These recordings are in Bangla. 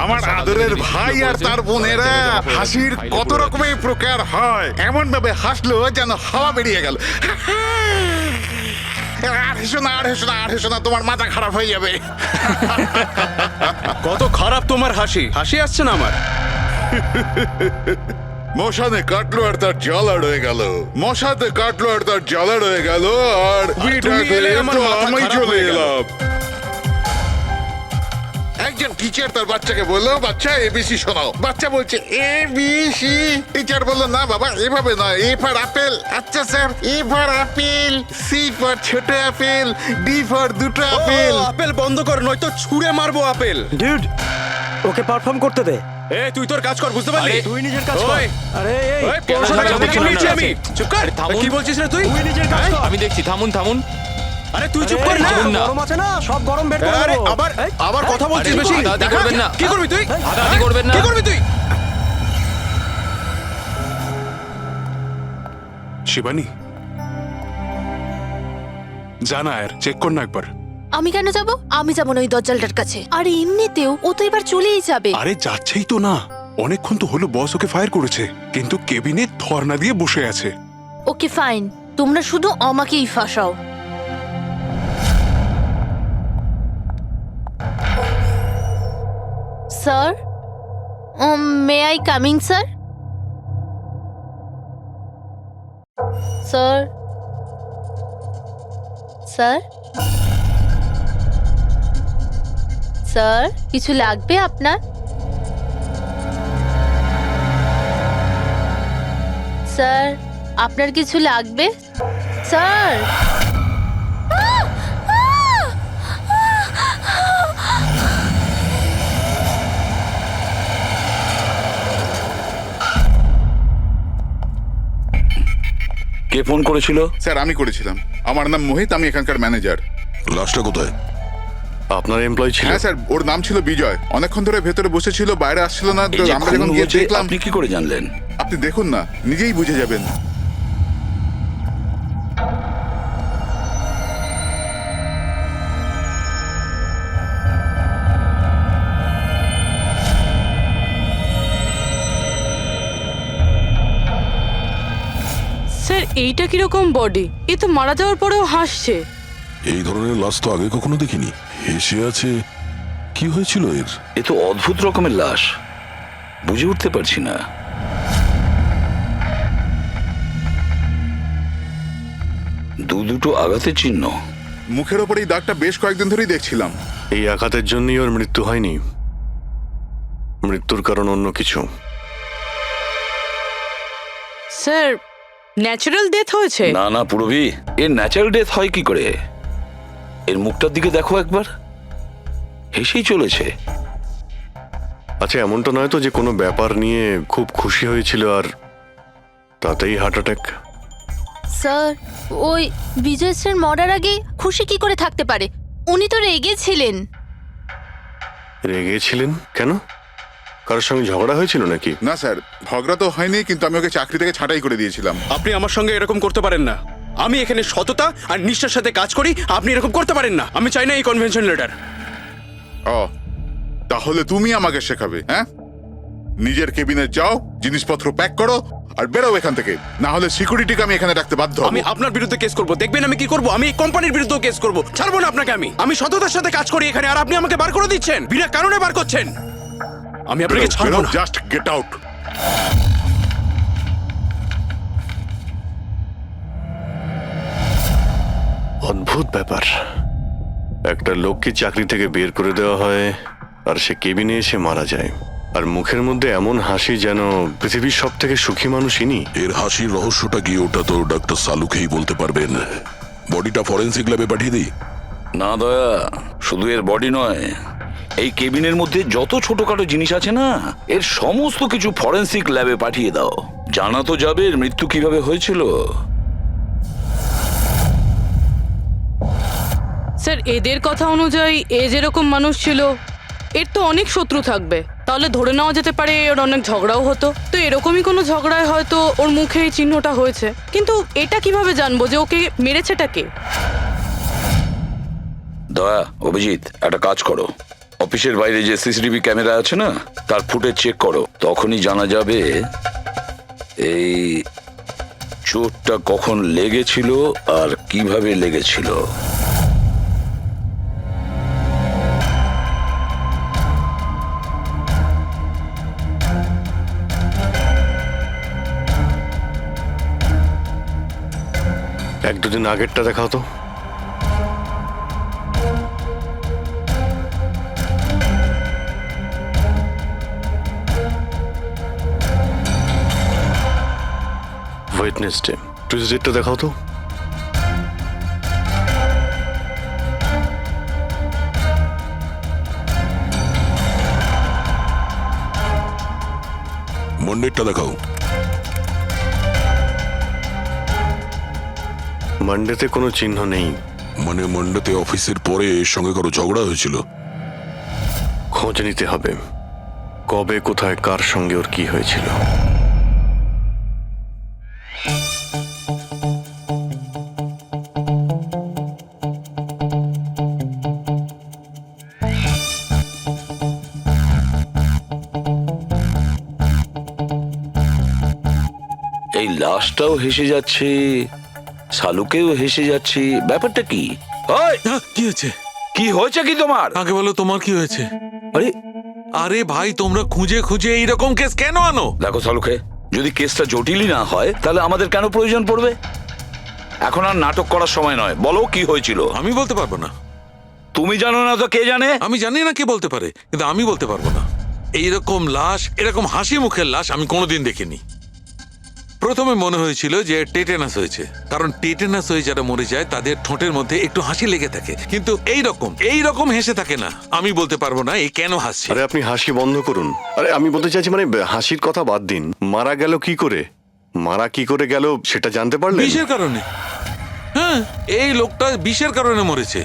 আমার আদরের ভাই আর তার বোনেরা হাসির কত রকমের প্রকার হয়, এমন ভাবে হাসলো যেন হাওয়া বেরিয়ে গেল। আর হেসো না, আর হেসো না, আর হেসো না, তোমার মাথা খারাপ হয়ে যাবে। কত খারাপ তোমার হাসি, হাসি আসছে না আমার। মশানে কাটলো আর তার জ্বালা রয়ে গেল, মশাতে কাটলো আর তার জ্বালা রয়ে গেল, আর তুমি এলে আমার মাথা আমি খারাপ চলে হয়ে গেল। এলাম। একজন টিচার তার বাচ্চাকে বললো, বাচ্চা এবিসি শোনাও। বাচ্চা বলছে এবিসি। টিচার বললো, না বাবা এভাবে নয়, এ ফর আপেল। আচ্ছা sir, A for apple, C for ছোট আপেল, ডি ফর দুটো আপেল। আপেল বন্ধ কর, নয়তো ছুঁড়ে মারবো আপেল। ডিউড, ওকে পারফর্ম করতে দে। এ তুই তোর কাজ কর, বুঝতে পারলি? তুই নিজের কাজ কর। ওই, আরে এই ওই, 500 টাকা কেন বেতন নিচ্ছি আমি। চুপ কর। আরে থামুন। কি বলছিস রে তুই? তুই নিজের কাজ কর। আমি দেখছি, থামুন থামুন। আরে তুই চুপ কর না। থামুন না। গরম আছে না, সব গরম বের করে আরে দেবো। আবার এই, আবার কথা বলছিস আরে বেশি। হাতাহাতি দেখা করবেন না। কি করবি তুই? হাতাহাতি করবেন না। কি করবি তুই? শিবানী, জানা আর চেক কর না একবার। আমি কেন যাব? আমি যাব না ওই দজ্জালটার কাছে। আর এমনিতেও ও তো এবার চলেই যাবে। আরে যাচ্ছেই তো না, অনেকক্ষণ তো হলো বস ওকে ফায়ার করেছে, কিন্তু কেবিনে ধর্ণা দিয়ে বসে আছে। ওকে ফাইন, তোমরা শুধু আমাকেই ফাঁসাও। Sir, may I coming sir? Sir, sir, sir, কিছু লাগবে আপনার? স্যার, আপনার কিছু লাগবে? স্যার, কে ফোন করেছিল? স্যার আমি করেছিলাম, আমার নাম মোহিত, আমি এখানকার ম্যানেজার। লাশটা কোথায়? আপনার এমপ্লয়ি ছিল? হ্যাঁ স্যার, ওর নাম ছিল বিজয়, অনেকক্ষণ ধরে ভেতরে বসেছিল, বাইরে আসছিল না। তো এই যে আমরা খুন যখন গিয়ে হয়েছে, দেখলাম। আপনি কি করে জানলেন? আপনি দেখুন না, নিজেই বুঝে যাবেন। স্যার, এইটা কিরকম বডি? এ তো মারা যাওয়ার পরেও হাসছে। এই ধরনের লাশ তো আগে কখনো দেখিনি। হেসে আছে, কি হয়েছিল এর? এ তো অদ্ভুত রকমের লাশ, বুঝে উঠতে পারছি না। দুটো আঘাতের চিহ্ন। মুখের ওপর এই দাগটা বেশ কয়েকদিন ধরেই দেখছিলাম। এই আঘাতের জন্যই ওর মৃত্যু হয়নি, মৃত্যুর কারণ অন্য কিছু। স্যার, ন্যাচারাল ডেথ হয়েছে? না না পুরবি, এর ন্যাচারাল ডেথ হয় কি করে? এর মুখটার দিকে দেখো একবার, হেসেই চলেছে। আচ্ছা, এমনটা নয় তো যে কোনো ব্যাপার নিয়ে খুব খুশি হয়েছিল আর তাতেই হার্ট অ্যাটাক? স্যার, ওই বিজয় স্যার মরার আগে খুশি কি করে থাকতে পারে? উনি তো রেগেছিলেন। রেগেছিলেন কেন? কারোর সঙ্গে ঝগড়া হয়েছিল নাকি? না স্যার, ঝগড়া তো হয়নি, কিন্তু আমি ওকে চাকরি থেকে ছাঁটাই করে দিয়েছিলাম। আপনি আমার সঙ্গে এরকম করতে পারেন না। আমি এখানে সততা আর নিষ্ঠার সাথে কাজ করি, আপনি এরকম করতে পারেন না। আমি চাই না এই কনভেনশন লেটার। ও, তাহলে তুমি আমাকে শেখাবে? হ্যাঁ, নিজের কেবিনে যাও, জিনিসপত্র প্যাক করো আর বেরো এখান থেকে, না হলে সিকিউরিটিকে আমি এখানে রাখতে বাধ্য হব। আমি আপনার বিরুদ্ধে কেস করব, দেখবেন আমি কি করব। আমি এই কোম্পানির বিরুদ্ধেও কেস করব। ছাড়বো না আপনাকে। আমি সততার সাথে কাজ করি এখানে, আর আপনি আমাকে বার করে দিচ্ছেন, বিনা কারণে বার করছেন। আমি আপনাকে ছাড়বো না। Just get out. অদ্ভুত ব্যাপার, একটা লোককে চাকরি থেকে বের করে দেওয়া হয় আর সে কেবিনে এসে মারা যায়, আর মুখের মধ্যে এমন হাসি যেন পৃথিবীর সব থেকে সুখী মানুষ ইনি। এর হাসির রহস্যটা কি, ওটা তো ডাক্তার সালুকেই বলতে পারবেন। বডিটা ফরেন্সিক ল্যাবে পাঠিয়ে দিই? না দয়া, শুধু এর বডি নয়, এই কেবিনের মধ্যে যত ছোটখাটো জিনিস আছে না, এর সমস্ত কিছু ফরেন্সিক ল্যাবে পাঠিয়ে দাও। জানা তো যাবে এর মৃত্যু কিভাবে হয়েছিল। স্যার, এদের কথা অনুযায়ী এ যেরকম মানুষ ছিল, এর তো অনেক শত্রু থাকবে। তাহলে ধরে নেওয়া যেতে পারে ওর অনেক ঝগড়াও হতো। তো এরকমই কোনো ঝগড়ায় হয়তো ওর মুখে এই চিহ্নটা হয়েছে। কিন্তু এটা কিভাবে জানবো যে ওকে মেরেছেটা কে? দয়া, অভিজিৎ, একটা কাজ করো, অফিসের বাইরে যে সিসিটিভি ক্যামেরা আছে না, তার ফুটেজ চেক করো। তখনই জানা যাবে এই চোটটা কখন লেগেছিল আর কিভাবে লেগেছিল। এক দুদিন আগেরটা দেখাও তো। ওয়েডনেসডে, টুইসডেটা দেখাও তো। মন্ডেরটা দেখাও। মানডেতে কোনো চিহ্ন নেই। মানে মন্ডেতে অফিসের পরে এর সঙ্গে কারো ঝগড়া হয়েছিল? খোঁজ নিতে হবে, কবে কোথায় কার সঙ্গে ওর কি হয়েছিল। এই লাশটাও হেসে যাচ্ছে, শালুকেও হেসে যাচ্ছে, ব্যাপারটা কি? ওই, কি হয়েছে? কি হয়েছে কি তোমার? আগে বলো তোমার কি হয়েছে? আরে আরে ভাই, তোমরা খুঁজে খুঁজে এইরকম কেস কেন আনো? দেখো শালুকে, যদি কেসটা জটিলই না হয় তাহলে আমাদের কেন প্রয়োজন পড়বে? এখন আর নাটক করার সময় নয়, বলো কি হয়েছিল। আমি বলতে পারবো না। তুমি জানো না তো কে জানে? আমি জানি না কে বলতে পারে, কিন্তু আমি বলতে পারবো না। এইরকম লাশ, এরকম হাসি মুখের লাশ আমি কোনোদিন দেখিনি। প্রথমে মনে হয়েছিল যে টেটেনাস হয়েছে, কারণ টেটেনাস হয়ে যারা মরে যায় তাদের ঠোঁটের মধ্যে একটু হাসি লেগে থাকে, কিন্তু এইরকম হেসে থাকে না। আমি বলতে পারবো না এই কেন হাসছে। আরে আপনি হাসি বন্ধ করুন। আরে আমি বলতে চাইছি, মানে হাসির কথা বাদ দিন, মারা গেল কি করে, মারা কি করে গেল সেটা জানতে পারলেন? বিষের কারণে। হ্যাঁ, এই লোকটা বিষের কারণে মরেছে।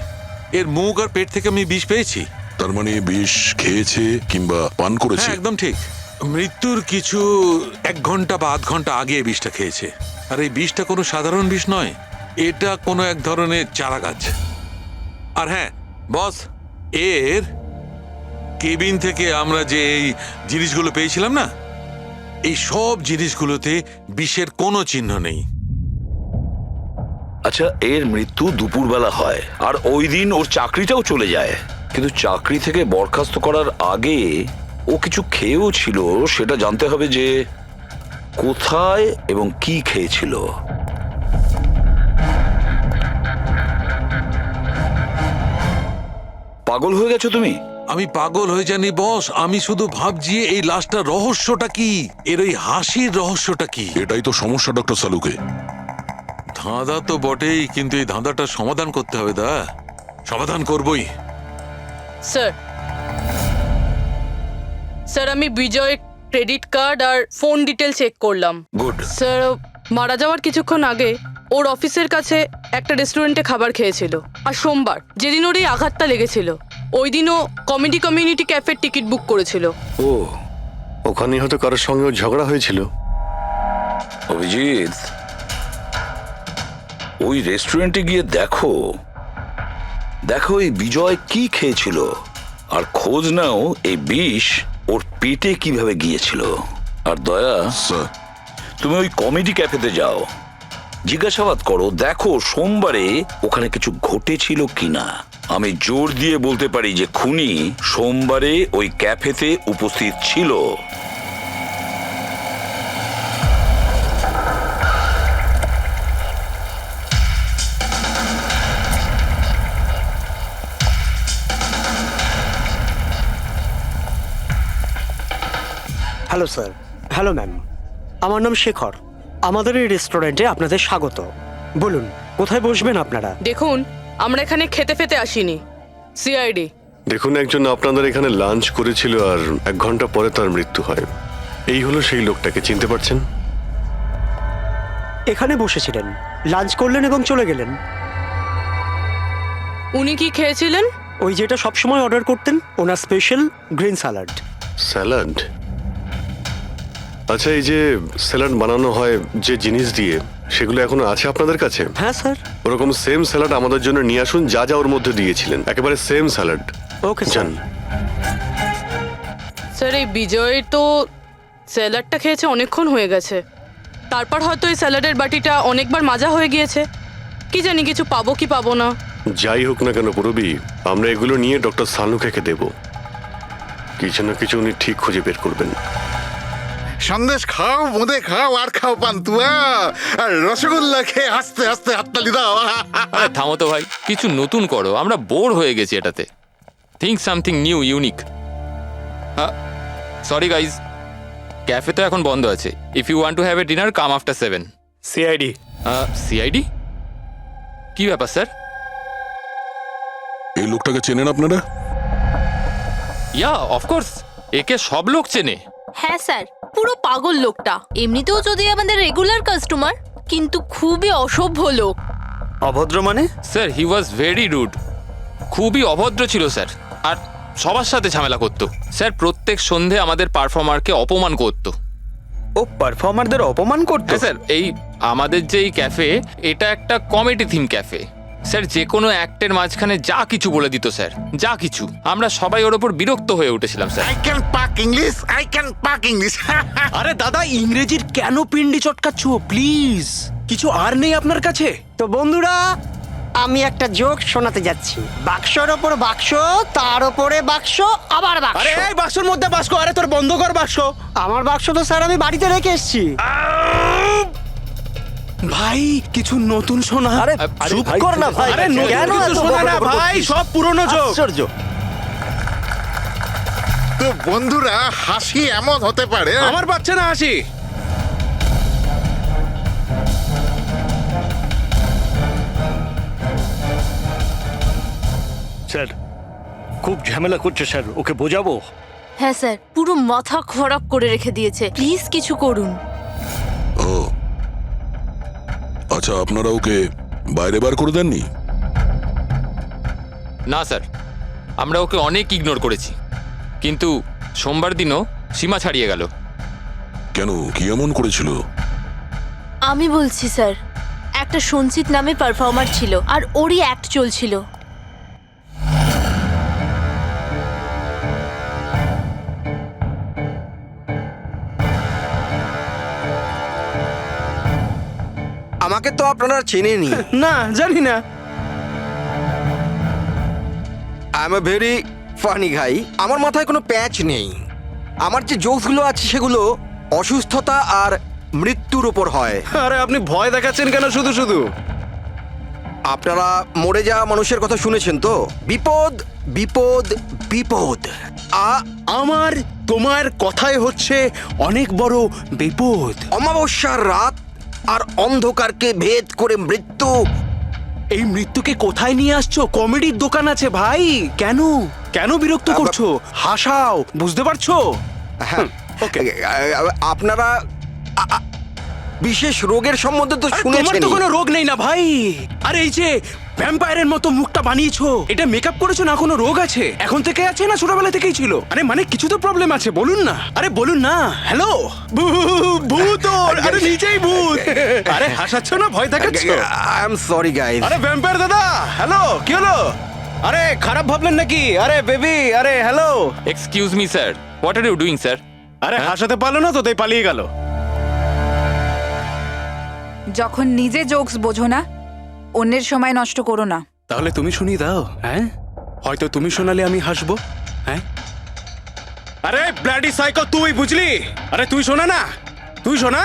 এর মুখ আর পেট থেকে আমি বিষ পেয়েছি। তার মানে বিষ খেয়েছে কিংবা পান করেছে? হ্যাঁ, একদম ঠিক। মৃত্যুর কিছু 1 ঘন্টা বা আধ ঘন্টা আগে এই বিষটা খেয়েছে। আর এই বিষটা কোনো সাধারণ বিষ নয়, এটা কোনো এক ধরনের চারা গাছ। আর হ্যাঁ বস, এর কেবিন থেকে আমরা যে এই জিনিসগুলো পেয়েছিলাম না, এই সব জিনিসগুলোতে বিষের কোনো চিহ্ন নেই। আচ্ছা, এর মৃত্যু দুপুরবেলা হয় আর ওই দিন ওর চাকরিটাও চলে যায়, কিন্তু চাকরি থেকে বরখাস্ত করার আগে ও কিছু খেয়েও ছিল। সেটা জানতে হবে যে কোথায় এবং কি খেয়েছিল। পাগল হয়ে গেছো তুমি? আমি পাগল হয়ে জানি বস, আমি শুধু ভাবছি এই লাশটার রহস্যটা কি, এর ওই হাসির রহস্যটা কি। এটাই তো সমস্যা ডক্টর সালুকে। ধাঁধা তো বটেই, কিন্তু এই ধাঁধাটার সমাধান করতে হবে। সমাধান করবই। স্যার, স্যার আমি বিজয়ের ক্রেডিট কার্ড আর ফোন ডিটেল চেক করলাম। গুড। স্যার, মারা যাওয়ার কিছুক্ষণ আগে ওর অফিসের কাছে একটা রেস্টুরেন্টে খাবার খেয়েছিল। আর সোমবার, যেদিন ওর এই আঘাতটা লেগেছিল, ওই দিনও কমেডি কমিউনিটি ক্যাফের টিকিট বুক করেছিল। ও, ওখানে হয়তো কারোর সঙ্গে ওর ঝগড়া হয়েছিল। অভিজিৎ, ওই রেস্টুরেন্টে গিয়ে দেখো এই বিজয় কি খেয়েছিল, আর খোঁজ নাও এই বিষ ওর পেটে কিভাবে গিয়েছিল। আর দয়া, স্যার, তুমি ওই কমেডি ক্যাফেতে যাও, জিজ্ঞাসাবাদ করো, দেখো সোমবারে ওখানে কিছু ঘটেছিল কিনা। আমি জোর দিয়ে বলতে পারি যে খুনি সোমবারে ওই ক্যাফেতে উপস্থিত ছিল। Hello sir. হ্যালো ম্যাম, আমার নাম শেখর। আমাদের এই রেস্টুরেন্টে আপনাদের স্বাগত। বলুন কোথায় বসবেন আপনারা? দেখুন, আমরা এখানে খেতে ফেতে আসিনি, সিআইডি। দেখুন, একজন আপনাদের এখানে লাঞ্চ করেছিল আর 1 ঘন্টা পরে তার মৃত্যু হয়। এই হলো সেই লোকটাকে, চিনতে পারছেন? এখানে বসেছিলেন, লাঞ্চ করলেন এবং চলে গেলেন। উনি কি খেয়েছিলেন? ওই যেটা সবসময় অর্ডার করতেন, ওনার স্পেশাল গ্রিন স্যালাড। স্যালাড? আচ্ছা, এই যে স্যালাড বানানো হয় যে জিনিস দিয়ে, সেগুলো এখনো আছে আপনাদের কাছে? হ্যাঁ স্যার। ওরকম সেম স্যালাড আমাদের জন্য নিয়ে আসুন, যা যা ওর মধ্যে দিয়েছিলেন, একেবারে সেম স্যালাড। ওকে জান। স্যার। স্যার এই বিজয় তো স্যালাডটা খেয়েছে অনেকক্ষণ হয়ে গেছে, তারপর হয়তো এই স্যালাডের বাটিটা অনেকবার মাজা হয়ে গিয়েছে। কি জানি কিছু পাবো কি পাবো না। যাই হোক না কেন পুরবি, আমরা এগুলো নিয়ে ডক্টর সালুকে দেব। কিছু না কিছু উনি ঠিক খুঁজে বের করবেন। সন্দেশ খাও, বোঁদে খাও, আর খাও পান্তুয়া, আর রসগোল্লা খেয়ে হাসতে হাসতে হাততালি দাও। আরে থামো তো ভাই, কিছু নতুন করো, আমরা বোর হয়ে গেছি এটাতে। Think something new, unique. Sorry guys, cafe তো এখন বন্ধ আছে। If you want to have a dinner, come after 7। CID. CID? কি ব্যাপার স্যার? এই লোকটাকে চেনেন আপনারা? ইয়া অফকোর্স, একে সব লোক চেনে। হ্যাঁ স্যার, পুরো পাগল লোকটা। এমনিতেও যদি আমাদের রেগুলার কাস্টমার, কিন্তু খুবই অসভ্য লোক। অভদ্র মানে? Sir he was very rude, খুবই অভদ্র ছিল স্যার। আর সবার সাথে ঝামেলা করতো স্যার। প্রত্যেক সন্ধে আমাদের পারফর্মারকে অপমান করতো। ও পারফর্মারদের অপমান করতো? হ্যাঁ স্যার, এই আমাদের যে এই ক্যাফে, এটা একটা কমেডি থিম ক্যাফে স্যার। যে কোনো অ্যাক্টের মাঝখানে যা কিছু বলে দিত স্যার, যা কিছু। আমরা সবাই ওর ওপর বিরক্ত হয়ে উঠেছিলাম স্যার। আই ক্যান পাক ইংলিশ, আই ক্যান পাক ইংলিশ। আরে দাদা, ইংরেজির কেন পিন্ডি চটকাচ্ছ? প্লিজ, কিছু আর নেই আপনার কাছে? তো বন্ধুরা, আমি একটা জোক শোনাতে যাচ্ছি। বাক্সর ওপর বাক্স, তার ওপরে বাক্স, আবার বাক্স। আরে এই বাক্সর মধ্যে বাক্স, আরে তোর বন্ধ কর বাক্স। আমার বাক্স তো স্যার আমি বাড়িতে রেখে এসেছি। ভাই কিছু নতুন শোনা। আরে চুপ কর না ভাই। আরে নতুন কেন কিছু এত শোনা না বকবক ভাই, করছিস? সব পুরনো জোক। আশ্চর্য। তো বন্ধুরা, হাসি এমন হতে পারে। আমার বাচ্চা না হাসি। স্যার খুব ঝামেলা করছে স্যার, ওকে বোঝাবো? হ্যাঁ স্যার, পুরো মাথা খারাপ করে রেখে দিয়েছে। প্লিজ কিছু করুন। ও আচ্ছা, আপনারা ওকে বাইরে বার করে দেননি? না স্যার, আমরা ওকে অনেক ইগনোর করেছি, কিন্তু সোমবার দিনও সীমা ছাড়িয়ে গেল। কেন, কি এমন করেছিল? আমি বলছি স্যার, একটা সঞ্চিত নামে পারফর্মার ছিল, আর ওরই অ্যাক্ট চলছিল। আমাকে তো আপনারা চেনেনি। না, জানি না। I am a very funny guy. আমার মাথায় কোনো প্যাচ নেই। আমার যে জোকসগুলো আছে সেগুলো অসুস্থতা আর মৃত্যুর উপর হয়। আরে আপনি ভয় দেখাচ্ছেন কেন শুধু শুধু? আপনারা মরে যাওয়া মানুষের কথা শুনেছেন তো? বিপদ বিপদ বিপদ। আমার তোমার কথাই হচ্ছে অনেক বড় বিপদ। অমাবস্যার রাত আর অন্ধকারকে ভেদ করে মৃত্যু। এই মৃত্যুকে কোথায় নিয়ে আসছো? কমেডির দোকান আছে ভাই। কেন কেন বিরক্ত করছো? হাসাও, বুঝতে পারছো? হ্যাঁ, ওকে। আপনারা বিশেষ রোগের সম্বন্ধে তো তোমার শুনেছেন। তো কোনো রোগ নেই না ভাই। আরে এই যে ভ্যাম্পায়ারের মতো মুখটা বানিয়েছো, এটা মেকআপ করেছো না? কোনো রোগ আছে? এখন থেকে আছে না ছোটবেলা থেকেই ছিল? আরে মানে কিছু তো প্রবলেম আছে, বলুন না। আরে বলুন না। হ্যালো, ভূত! আরে নিজেই ভূত। আরে হাসাচ্ছ না, ভয় দেখাচ্ছ? I am sorry guys. আরে ভ্যাম্পায়ার দাদা, হ্যালো, কি হলো? আরে খারাপ ভাবলেন নাকি? আরে বেবি, আরে hello. Excuse me sir, what are you doing sir? আরে হাসাতে পারলো না তো, তাই পালিয়ে গেল। যখন নিজে জোকস বোঝো না, অন্যের সময় নষ্ট করো না। তাহলে তুমি শুনিয়ে দাও। হ্যাঁ, হয়তো তুমি শোনালে আমি হাসবো। হ্যাঁ, আরে ব্লাডি সাইকো, তুই বুঝলি? আরে তুই শোনা না, তুই শোনা।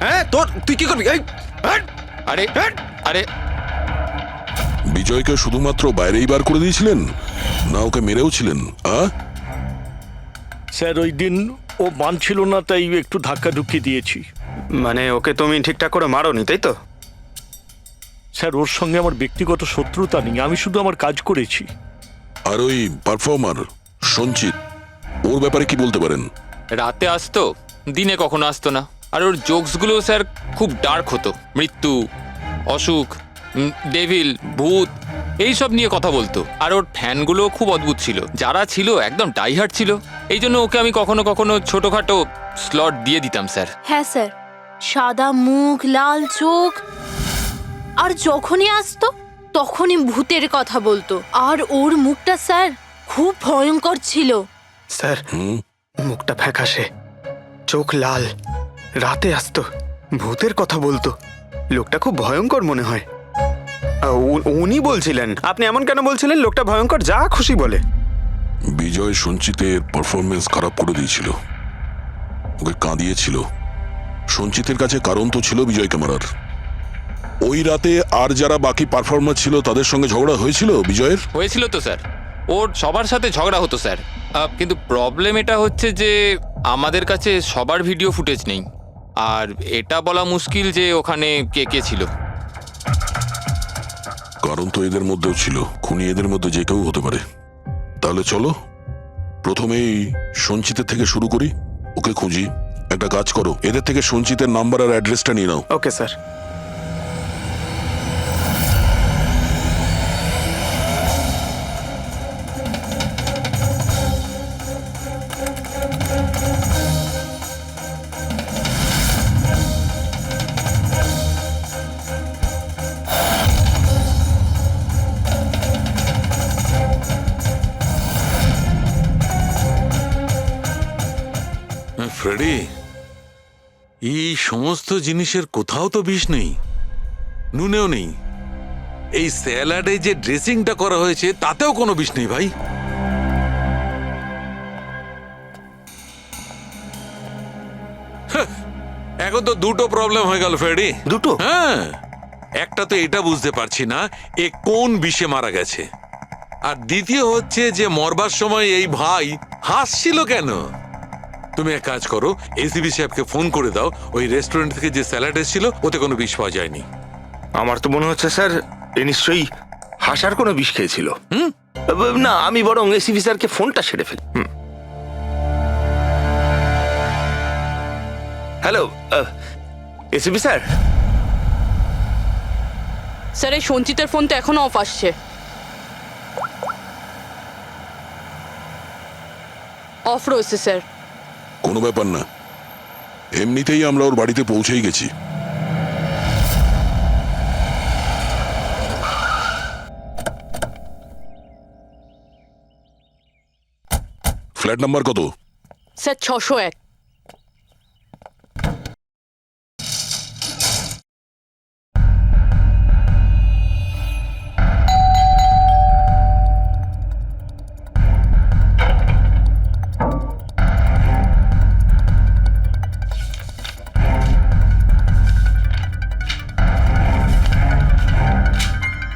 হ্যাঁ, তোর তুই কি করবি? এই, হাট! আরে আরে বিজয়কে শুধুমাত্র বাইরেই বার করে দিয়েছিলেন, না ওকে মেরেও ছিলেন? স্যার ওই দিন ও মানছিল না, তাই একটু ধাক্কা ঢুকিয়ে দিয়েছি। মানে ওকে তুমি ঠিকঠাক করে মারোনি, তাই তো? স্যার ওর সঙ্গে আমার ব্যক্তিগত শত্রুতা নেই, আমি শুধু আমার কাজ করেছি। আর ওই পারফর্মার সঞ্চিত, ওর ব্যাপারে কি বলতে পারেন? রাতে আসতো, দিনে কখনো আসতো না। আর ওর জোকসগুলো স্যার খুব ডার্ক হতো। মৃত্যু, অসুখ, ডেভিল, ভূত, এইসব নিয়ে কথা বলতো। আর ওর ফ্যানগুলো খুব অদ্ভুত ছিল, যারা ছিল একদম ডাইহার্ট ছিল। এই জন্য ওকে আমি কখনো কখনো ছোটখাটো স্লট দিয়ে দিতাম স্যার। হ্যাঁ স্যার, সাদা মুখ, লাল চোখ, আর যখনই আসতো তখনই ভূতের কথা বলতো। আর ওর মুখটা স্যার খুব ভয়ঙ্কর ছিল। স্যার মুখটা ফ্যাকাশে, চোখ লাল, রাতে আসতো, ভূতের কথা বলতো। লোকটা খুব ভয়ঙ্কর মনে হয়। উনি বলছিলেন। আপনি এমন কেন বলছিলেন? লোকটা ভয়ঙ্কর, যা খুশি বলে। বিজয় সঞ্চিতের পারফরমেন্স খারাপ করে দিয়েছিল, ওকে কাঁদিয়েছিল। সঞ্চিতের কাছে কারণ তো ছিল বিজয়কে মারার। ওই রাতে আর যারা বাকি পারফর্মার ছিল তাদের সঙ্গে ঝগড়া হয়েছিল বিজয়ের। হয়েছিল তো স্যার, ওর সবার সাথে ঝগড়া হতো স্যার। কিন্তু প্রবলেম এটা হচ্ছে যে আমাদের কাছে সবার ভিডিও ফুটেজ নেই, আর এটা বলা মুশকিল যে ওখানে কে কে ছিল। কারণ তো এদের মধ্যেও ছিল, খুনি এদের মধ্যে যে কেউ হতে পারে। তাহলে চলো প্রথমেই সঞ্চিতের থেকে শুরু করি, ওকে খুঁজি। একটা কাজ করো, এদের থেকে সঞ্চিতের নাম্বার আর অ্যাড্রেসটা নিয়ে নাও। Okay sir. ফ্রেডি, এই সমস্ত জিনিসের কোথাও তো বিষ নেই, নুনেও নেই। এই স্যালাডে যে ড্রেসিংটা করা হয়েছে তাতেও কোনো বিষ নেই ভাই। এখন তো দুটো প্রবলেম হয়ে গেল ফ্রেডি। দুটো? হ্যাঁ, একটা তো এটা বুঝতে পারছি না এ কোন বিষে মারা গেছে, আর দ্বিতীয় হচ্ছে যে মরবার সময় এই ভাই হাসছিল কেন। তুমি এক কাজ করো, এসিবি সাহেবকে ফোন করে দাও, ওই রেস্টুরেন্ট থেকে যে স্যালাড এসেছিল ওতে কোনো বিষ পাওয়া যায়নি। আমার তো মনে হচ্ছে স্যার এ নিশ্চয়ই হাসার কোনো বিষ খেয়েছিল। না, আমি বরং এসিবি স্যারকে ফোনটা সেরে ফেলি। Hello ACB sir. স্যার এই সঞ্চিতের ফোন তো এখনো অফ আসছে। অফ রয়েছে স্যার। কোনো ব্যাপার না, এমনিতেই আমরা ওর বাড়িতে পৌঁছেই গেছি। ফ্ল্যাট নাম্বার কত? স্যার 601।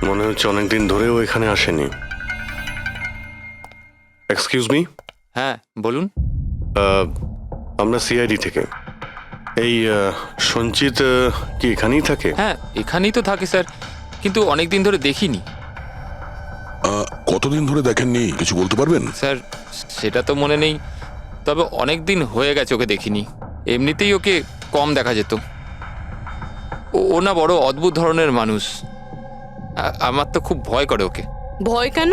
মনে হচ্ছে অনেকদিন ধরেও এখানে আসেনি। Excuse me. হ্যাঁ বলুন। আমরা সিআইডি থেকে। এই সঞ্চিত কি এখানেই থাকে? হ্যাঁ এখানেই তো থাকে স্যার, কিন্তু অনেক দিন ধরে দেখিনি। কতদিন ধরে দেখেননি কিছু বলতে পারবেন? স্যার সেটা তো মনে নেই, তবে অনেক দিন হয়ে গেছে ওকে দেখিনি। এমনিতেই ওকে কম দেখা যেত। ও না বড় অদ্ভুত ধরনের মানুষ, আমার তো খুব ভয় করে ওকে। ভয় কেন?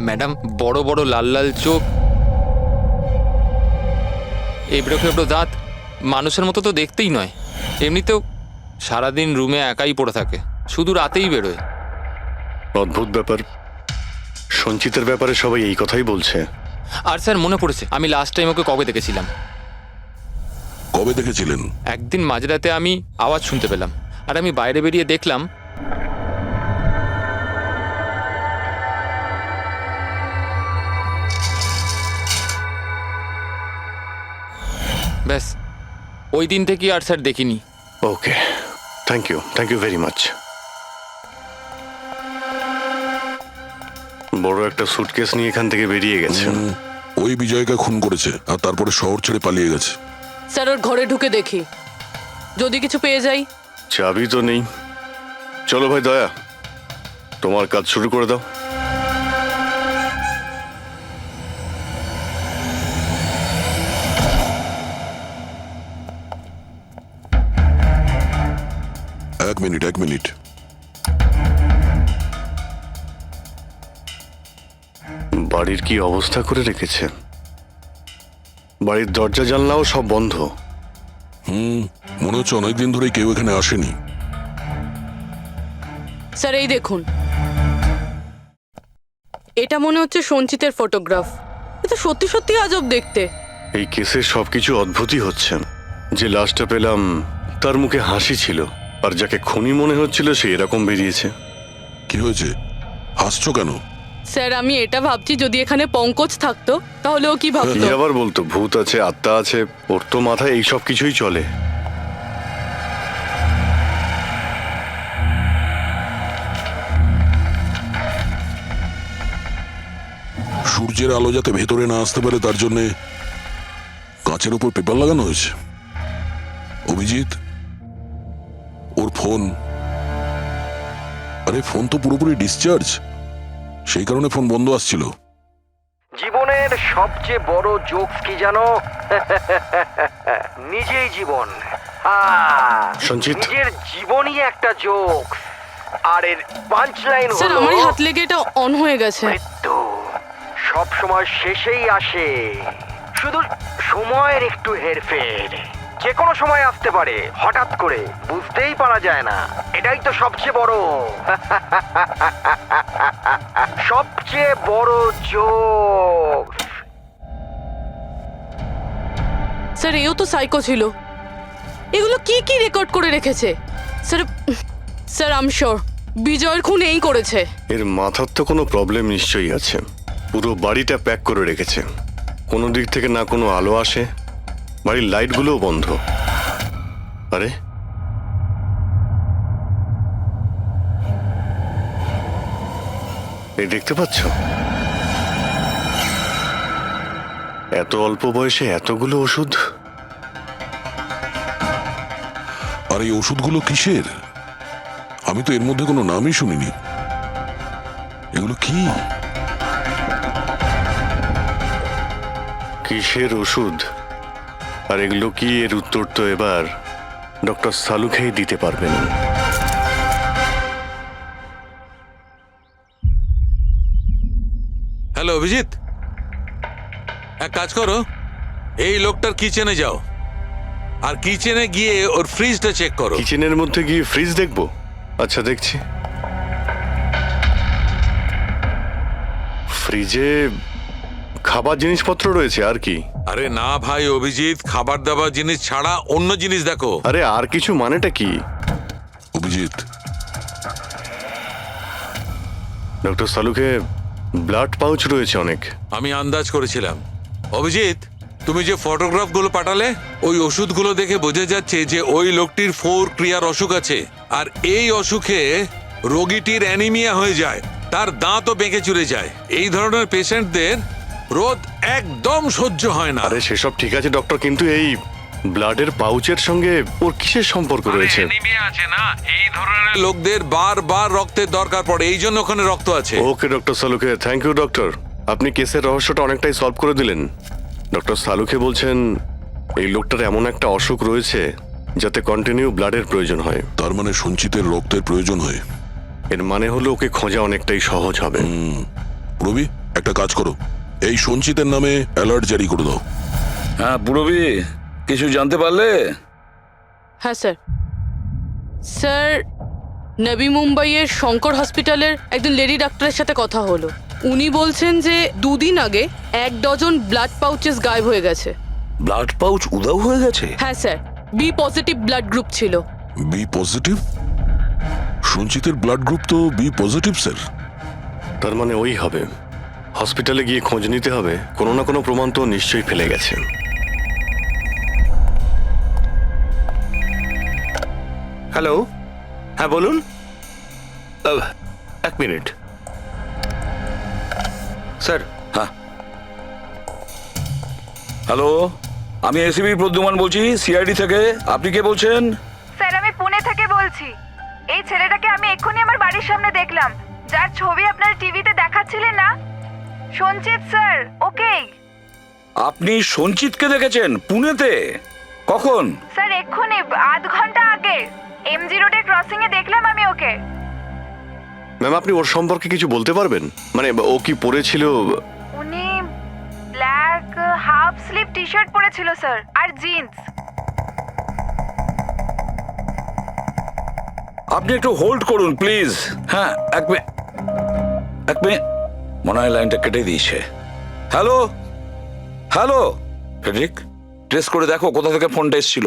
ম্যাডাম, বড় বড় লাল লাল চোখ, এবড়ো খেবড়ো দাঁত, মানুষের মতো তো দেখতেই নয়। এমনিতেও সারাদিন রুমে একাই পড়ে থাকে, শুধু রাতেই বেরোয়। অদ্ভুত ব্যাপার। সঞ্চিতের ব্যাপারে সবাই এই কথাই বলছে। আর স্যার মনে পড়েছে, আমি লাস্ট টাইম ওকে কবে দেখেছিলাম। কবে দেখেছিলেন? একদিন মাঝরাতে আমি আওয়াজ শুনতে পেলাম, আর আমি বাইরে বেরিয়ে দেখলাম ব্যাস। ওই দিন থেকে আর স্যার দেখিনি। ওকে, থ্যাংক ইউ ভেরি মাচ। বড় একটা সুটকেস নিয়ে এখান থেকে বেরিয়ে গেছে। ওই বিজয়কে খুন করেছে আর তারপরে শহর ছেড়ে পালিয়ে গেছে। স্যার ওর ঘরে ঢুকে দেখি, যদি কিছু পেয়ে যাই। চাবি তো নেই। চলো ভাই দয়া, তোমার কাজ শুরু করে দাও। এক মিনিট। বাড়ির কি অবস্থা করে রেখেছে। বাড়ির দরজা জানলাও সব বন্ধ। মনে হচ্ছে অনেকদিন ধরে কেউ এখানে আসেনি। স্যার এই দেখুন, এটা মনে হচ্ছে সঞ্চিতের ফটোগ্রাফ। এটা সত্যি সত্যি আজব দেখতে। এই কেসে সবকিছু অদ্ভুতই হচ্ছে। যে লাশটা পেলাম তার মুখে হাসি ছিল, আর যাকে খুনি মনে হচ্ছিল সে এরকম বেরিয়েছে। কি হয়েছে, হাসছো কেন? স্যার আমি এটা ভাবছি যদি এখানে পঙ্কজ থাকতো তাহলে ও কি ভাবতো। কি আবার বলতো, ভূত আছে, আত্মা আছে, ওর তো মাথায় এই সব কিছুই চলে। সূর্যের আলো যাতে ভেতরে না আসতে পারে তার জন্য কাঁচের উপর পেপার লাগানো হয়েছে। অভিজিৎ, ওর ফোন, আরে ফোন তো পুরোপুরি ডিসচার্জ, সেই কারণে ফোন বন্ধ আসছিল। জীবনের সবচেয়ে বড় জোকস কি জানো? নিজেই জীবন। সঞ্চিত, নিজের জীবনই একটা জোকস, আর এর পাঞ্চ লাইন স্যার হলো আমারই হাত লেগে এটা অন হয়ে গেছে। মৃত্যু সব সময় শেষেই আসে, শুধু সময়ের একটু হেরফের। যে কোনো সময় আসতে পারে, হঠাৎ করে, বুঝতেই পারা যায় না। এটাই তো সবচেয়ে বড় সবচেয়ে বড় জোক। স্যার এও তো সাইকো ছিল। এগুলো কি কি রেকর্ড করে রেখেছে? Sir sir I am sure বিজয়ের খুন এই করেছে। এর মাথার তো কোনো প্রবলেম নিশ্চয়ই আছে। পুরো বাড়িটা প্যাক করে রেখেছে, কোনো দিক থেকে না কোনো আলো আসে, বাড়ির লাইটগুলোও বন্ধ। আরে এই দেখতে পাচ্ছ, এত অল্প বয়সে এতগুলো ওষুধ। আর এই ওষুধগুলো কিসের? আমি তো এর মধ্যে কোনো নামই শুনিনি। এগুলো কি? কিসের ওষুধ আর এগুলো কি, এর উত্তর তো এবার ডক্টর সালুখেই দিতে পারবেন। হ্যালো অভিজিৎ, এক কাজ করো, এই লোকটার কিচেনে যাও, আর কিচেনে গিয়ে ওর ফ্রিজটা চেক করো। কিচেনের মধ্যে গিয়ে ফ্রিজ দেখবো? আচ্ছা দেখছি। ফ্রিজে খাবার জিনিসপত্র রয়েছে, আর কি? আরে না ভাই অভিজিৎ, খাবার দাবার জিনিস ছাড়া অন্য জিনিস দেখো। আরে আর কিছু মানেটা কি? অভিজিৎ, ডক্টর সালুকে ব্লাড পাউচ রয়েছে অনেক। আমি আন্দাজ করেছিলাম। অভিজিৎ, তুমি যে ফটোগ্রাফগুলো পাঠালে, ওই ওষুধগুলো দেখে বোঝা যাচ্ছে যে ওই লোকটির 4 ক্রিয়ার অসুখ আছে, আর এই অসুখে রোগীটির অ্যানিমিয়া হয়ে যায়, তার দাঁতও বেঁকে চুরে যায়। এই ধরনের পেশেন্টদের রোদ একদম সহ্য হয় না। আরে সেসব ঠিক আছে ডক্টর, কিন্তু এই ব্লাডের পাউচের সঙ্গে ওর কিসের সম্পর্ক রয়েছে? অ্যানিমিয়া আছে না, এই ধরনের লোকদের বারবার রক্তের দরকার পড়ে, এই জন্য ওখানে রক্ত আছে। ওকে ডক্টর সালুকে, থ্যাংক ইউ ডক্টর, আপনি কেসের রহস্যটা অনেকটাই সলভ করে দিলেন। ডক্টর সালুকে বলছেন এই লোকটার এমন একটা অসুখ রয়েছে যাতে কন্টিনিউ ব্লাডের প্রয়োজন হয়। তার মানে সঞ্চিতের রক্তের প্রয়োজন হয়। এর মানে হলো ওকে খোঁজা অনেকটাই সহজ হবে। রবি, একটা কাজ করো, এই সঞ্চিতের নামে অ্যালার্ট জারি করে দাও। হ্যাঁ পুরবি, কিছু জানতে পারলে? হ্যাঁ স্যার। স্যার নবী মুম্বাইয়ের শঙ্কর হসপিটালের একজন লেডি ডাক্তারের সাথে কথা হলো। উনি বলছেন যে 2 দিন আগে 1 ডজন ব্লাড পাউচেস গায়েব হয়ে গেছে। ব্লাড পাউচ উধাও হয়ে গেছে? হ্যাঁ sir, B positive blood group ছিল। B positive? সঞ্চিতের ব্লাড গ্রুপ তো বি পজিটিভ স্যার। তার মানে ওই হবে। হসপিটালে গিয়ে খোঁজ নিতে হবে, কোনো না কোনো প্রমাণ তো নিশ্চয়ই ফেলে গেছে। হ্যালো, হ্যাঁ বলুন। 1 মিনিট স্যার। হ্যাঁ হ্যালো, আমি এসিবি প্রদ্যুমান বলছি, সিআইডি থেকে। আপনি কে বলছেন? স্যার আমি পুনে থেকে বলছি। এই ছেলেটাকে আমি এক্ষুনি আমার বাড়ির সামনে দেখলাম, যার ছবি আপনার টিভিতে দেখাচ্ছিলেন না, সঞ্চিত স্যার। ওকে আপনি সঞ্চিতকে দেখেছেন পুনেতে? কখন? স্যার এক্ষুনি, আধ ঘন্টা আগে এমজি রোডের ক্রসিং এ দেখলাম আমি ওকে। ম্যাম আপনি ওর সম্পর্কে কিছু বলতে পারবেন? মানে ও কি পরেছিল? উনি black half sleeve T shirt পরেছিল স্যার, আর জিন্স। আপনি একটু হোল্ড করুন প্লিজ। হ্যাঁ এক মিনিট। মনে হয় লাইনটা কেটে দিয়েছে। হ্যালো হ্যালো ফ্রেডরিক, ট্রেস করে দেখো কোথা থেকে ফোনটা এসেছিল।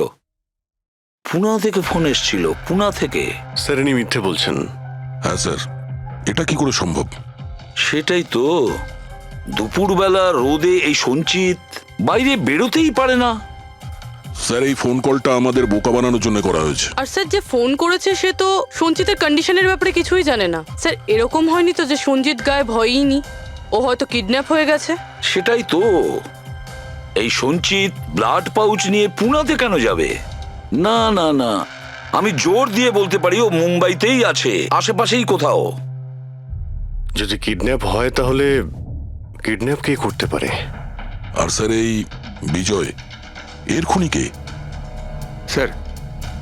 পুনা থেকে ফোন এসেছিল, পুনা থেকে। স্যার ইনি মিথ্যে বলছেন। হ্যাঁ স্যার, এটা কি করে সম্ভব? সেটাই তো, দুপুরবেলা রোদে এই সঞ্চিত বাইরে বেরোতেই পারে না। স্যার এই ফোন কলটা আমাদের বোকা বানানোর জন্য করা হয়েছে। আর স্যার যে ফোন করেছে সে তো সঞ্জিতের কন্ডিশনের ব্যাপারে কিছুই জানে না। স্যার এরকম হয়নি তো যে সঞ্জিত গায়েব হয়ইনি, ও হয়তো কিডন্যাপ হয়ে গেছে? সেটাই তো, এই সঞ্চিত ব্লাড পাউচ নিয়ে পুনাতে কেন যাবে? না না না, আমি জোর দিয়ে বলতে পারি ও মুম্বাইতেই আছে, আশেপাশেই কোথাও। যদি কিডন্যাপ হয় তাহলে কিডন্যাপ কে করতে পারে? আর স্যার এই বিজয়, এর খুনি কে? স্যার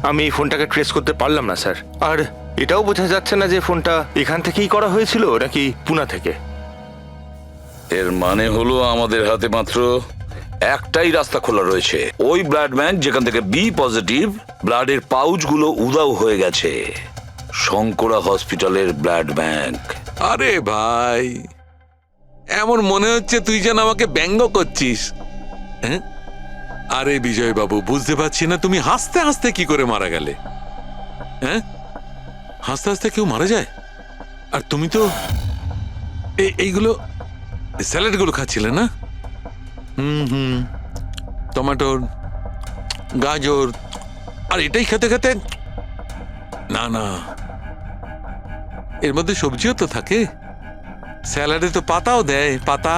আমি এই ফোনটাকে ট্রেস করতে পারলাম না স্যার, আর এটাও বোঝা যাচ্ছে না যে ফোনটা এখান থেকেই করা হয়েছিল নাকি পুনা থেকে। এর মানে হলো আমাদের হাতে মাত্র একটাই রাস্তা খোলা রয়েছে, ওই ব্লাড ব্যাংক যেখান থেকে বি পজিটিভ ব্লাডের পাউচগুলো উধাও হয়ে গেছে, শঙ্করা হসপিটালের ব্লাড ব্যাংক। আরে ভাই, এমন মনে হচ্ছে তুই যেন আমাকে ব্যঙ্গ করছিস। হ্যাঁ? আরে বিজয় বাবু, বুঝতে পারছি না তুমি হাসতে হাসতে কি করে মারা গেলে। হ্যাঁ, হাসতে হাসতে কেউ মারা যায়? আর তুমি তো এইগুলো স্যালাড গুলো খাচ্ছিলে না? টমেটোর, গাজর, আর এটাই খেতে খেতে। না না, এর মধ্যে সবজিও তো থাকে, স্যালাডে তো পাতাও দেয়, পাতা,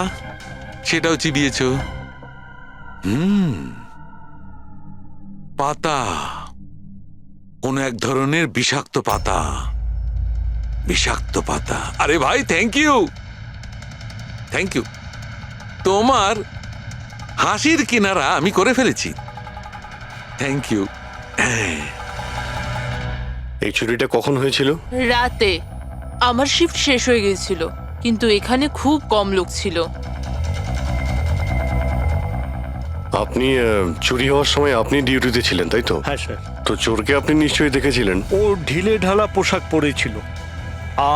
সেটাও চিবিয়েছো। পাতা, কোন এক ধরনের বিষাক্ত পাতা, বিষাক্ত পাতা। আরে ভাই, থ্যাংক ইউ, থ্যাংক ইউ। তোমার হাসির কিনারা আমি করে ফেলেছি, থ্যাংক ইউ। এই চুরিটা কখন হয়েছিল? রাতে। আমার শিফট শেষ হয়ে গিয়েছিল, কিন্তু এখানে খুব কম লোক ছিল। আপনি চুরি হওয়ার সময় আপনি ডিউটিতে ছিলেন, তাই তো? হ্যাঁ স্যার। তো চোরকে আপনি নিশ্চয়ই দেখেছিলেন। ও ঢিলে ঢালা পোশাক পরেছিল,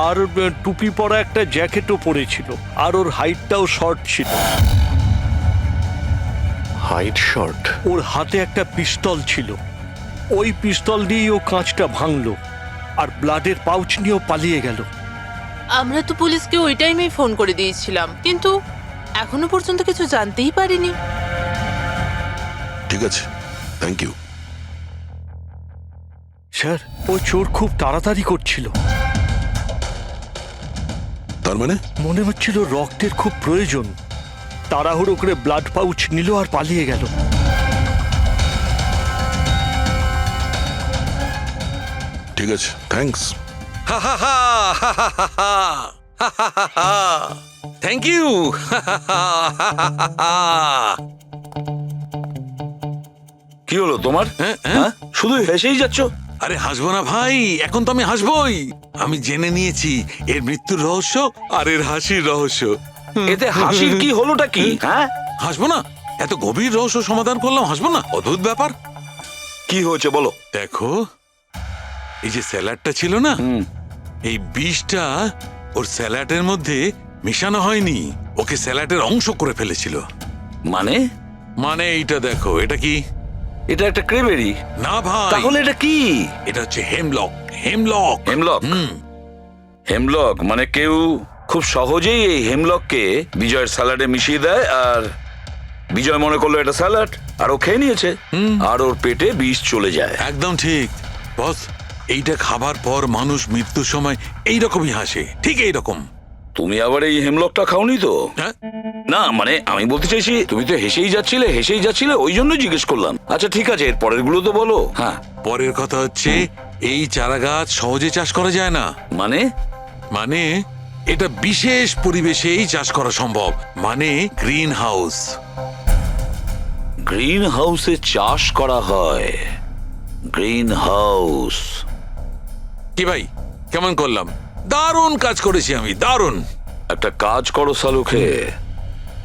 আর টুপি পরা একটা জ্যাকেটও পরেছিল, আর ওর হাইটটাও শর্ট ছিল। Height short? ওর হাতে একটা পিস্তল ছিল, ওই পিস্তল দিয়েই ও কাঁচটা ভাঙলো, আর ব্লাডের পাউচ নিয়েও পালিয়ে গেল। আমরা তো পুলিশকে ওই টাইমেই ফোন করে দিয়েছিলাম, কিন্তু এখনো পর্যন্ত কিছু জানতেই পারিনি। ঠিক আছে, থ্যাংক ইউ। স্যার ও চোর খুব তাড়াতাড়ি করছিল, তার মানে? মনে হচ্ছিল রক্তের খুব প্রয়োজন, তাড়াহুড়ো করে ব্লাড পাউচ নিল আর পালিয়ে গেল। ঠিক আছে, থ্যাঙ্কস। Thank you. কি হলো তোমার? হ্যাঁ, শুধু হেসেই যাচ্ছ। আরে হাসবো না ভাই, এখন তো আমি হাসবোই। আমি জেনে নিয়েছি এর মৃত্যুর রহস্য আর এর হাসির রহস্য। এতে হাসির কি হলোটা কি? হ্যাঁ, হাসবো না? এত গভীর রহস্য সমাধান করলাম, হাসবো না? অদ্ভুত ব্যাপার। কি হয়েছে বলো। দেখো, এই যে স্যালাডটা ছিল না, এই বিষটা ওর স্যালাডের মধ্যে মিশানো হয়নি, ওকে স্যালাডের অংশ করে ফেলেছিল। মানে? মানে এইটা দেখো, এটা কি? এটা একটা ক্রেবেরি। না ভাই। তাহলে এটা কি? এটা হচ্ছে হেমলক। হেমলক। হেমলক? হেমলক মানে কেউ খুব সহজেই এই হেমলককে বিজয়ের স্যালাডে মিশিয়ে দেয়, আর বিজয় মনে করলো এটা স্যালাড, আর ও খেয়ে নিয়েছে, আর ওর পেটে বিষ চলে যায়। একদম ঠিক বস। এইটা খাবার পর মানুষ মৃত্যুর সময় এইরকমই হাসে, ঠিক এইরকম। তুমি আবার এই হেমলকটা খাওনি তো? না মানে আমি বলতে চাইছি, তুমি তো হেসেই যাচ্ছিলে, ওই জন্য জিজ্ঞেস করলাম। আচ্ছা ঠিক আছে, এর পরের গুলো তো বলো। হ্যাঁ, পরের কথা হচ্ছে এই চারা গাছ সহজে চাষ করা যায় না। মানে? মানে এটা বিশেষ পরিবেশেই চাষ করা সম্ভব, মানে গ্রিন হাউস। গ্রিন হাউসে চাষ করা হয়? Green house? কি ভাই, কেমন করলাম? দারুণ কাজ করেছি আমি, দারুণ। একটা কাজ করো সালুকে,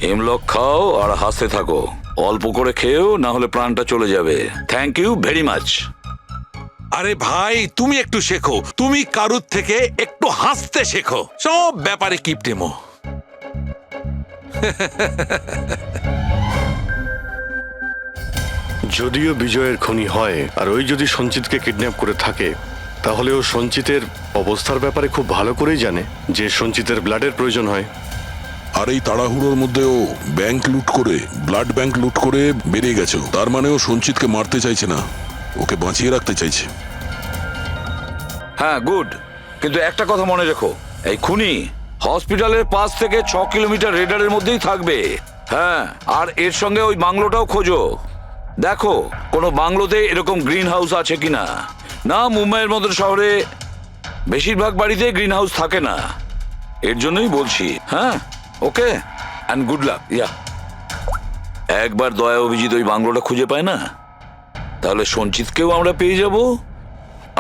হেমলক খাও আর হাসতে থাকো। অল্প করে খেয়েও, না হলে প্রাণটা চলে যাবে। Thank you very much. আরে ভাই, তুমি একটু শেখো, তুমি কারুর থেকে একটু হাসতে শেখো। সব ব্যাপারে কিপটেমো। যদিও বিজয়ের খুনি হয় আর ওই যদি সঞ্চিতকে কিডন্যাপ করে থাকে, তাহলে ও সঞ্চিতের অবস্থার ব্যাপারে খুব ভালো করেই জানে যে সঞ্চিতের ব্লাডের প্রয়োজন হয়। আর এই তাড়াহুড়োর মধ্যে ও ব্যাংক লুট করে, ব্লাড ব্যাংক লুট করে বেরিয়ে গেছে। তার মানে ও সঞ্চিতকে মারতে চাইছে না, ওকে বাঁচিয়ে রাখতে চাইছে। হ্যাঁ, গুড। কিন্তু একটা কথা মনে রেখো, এই খুনি হসপিটালের 5 থেকে 6 কিলোমিটার রেডারের মধ্যেই থাকবে। হ্যাঁ, আর এর সঙ্গে ওই বাংলোটাও খোঁজো। দেখো কোনো বাংলোতে এরকম গ্রিন হাউস আছে কিনা। না, মুম্বাইয়ের মতো শহরে বেশিরভাগ বাড়িতে গ্রিন হাউস থাকে না। এর জন্যই বলছি। হ্যাঁ, ওকে, অ্যান্ড গুড লাক। ইয়া, একবার দয়া অভিজিৎ ওই বাংলোটা খুঁজে পায় না, তাহলে সঞ্চিতকেও আমরা পেয়ে যাব,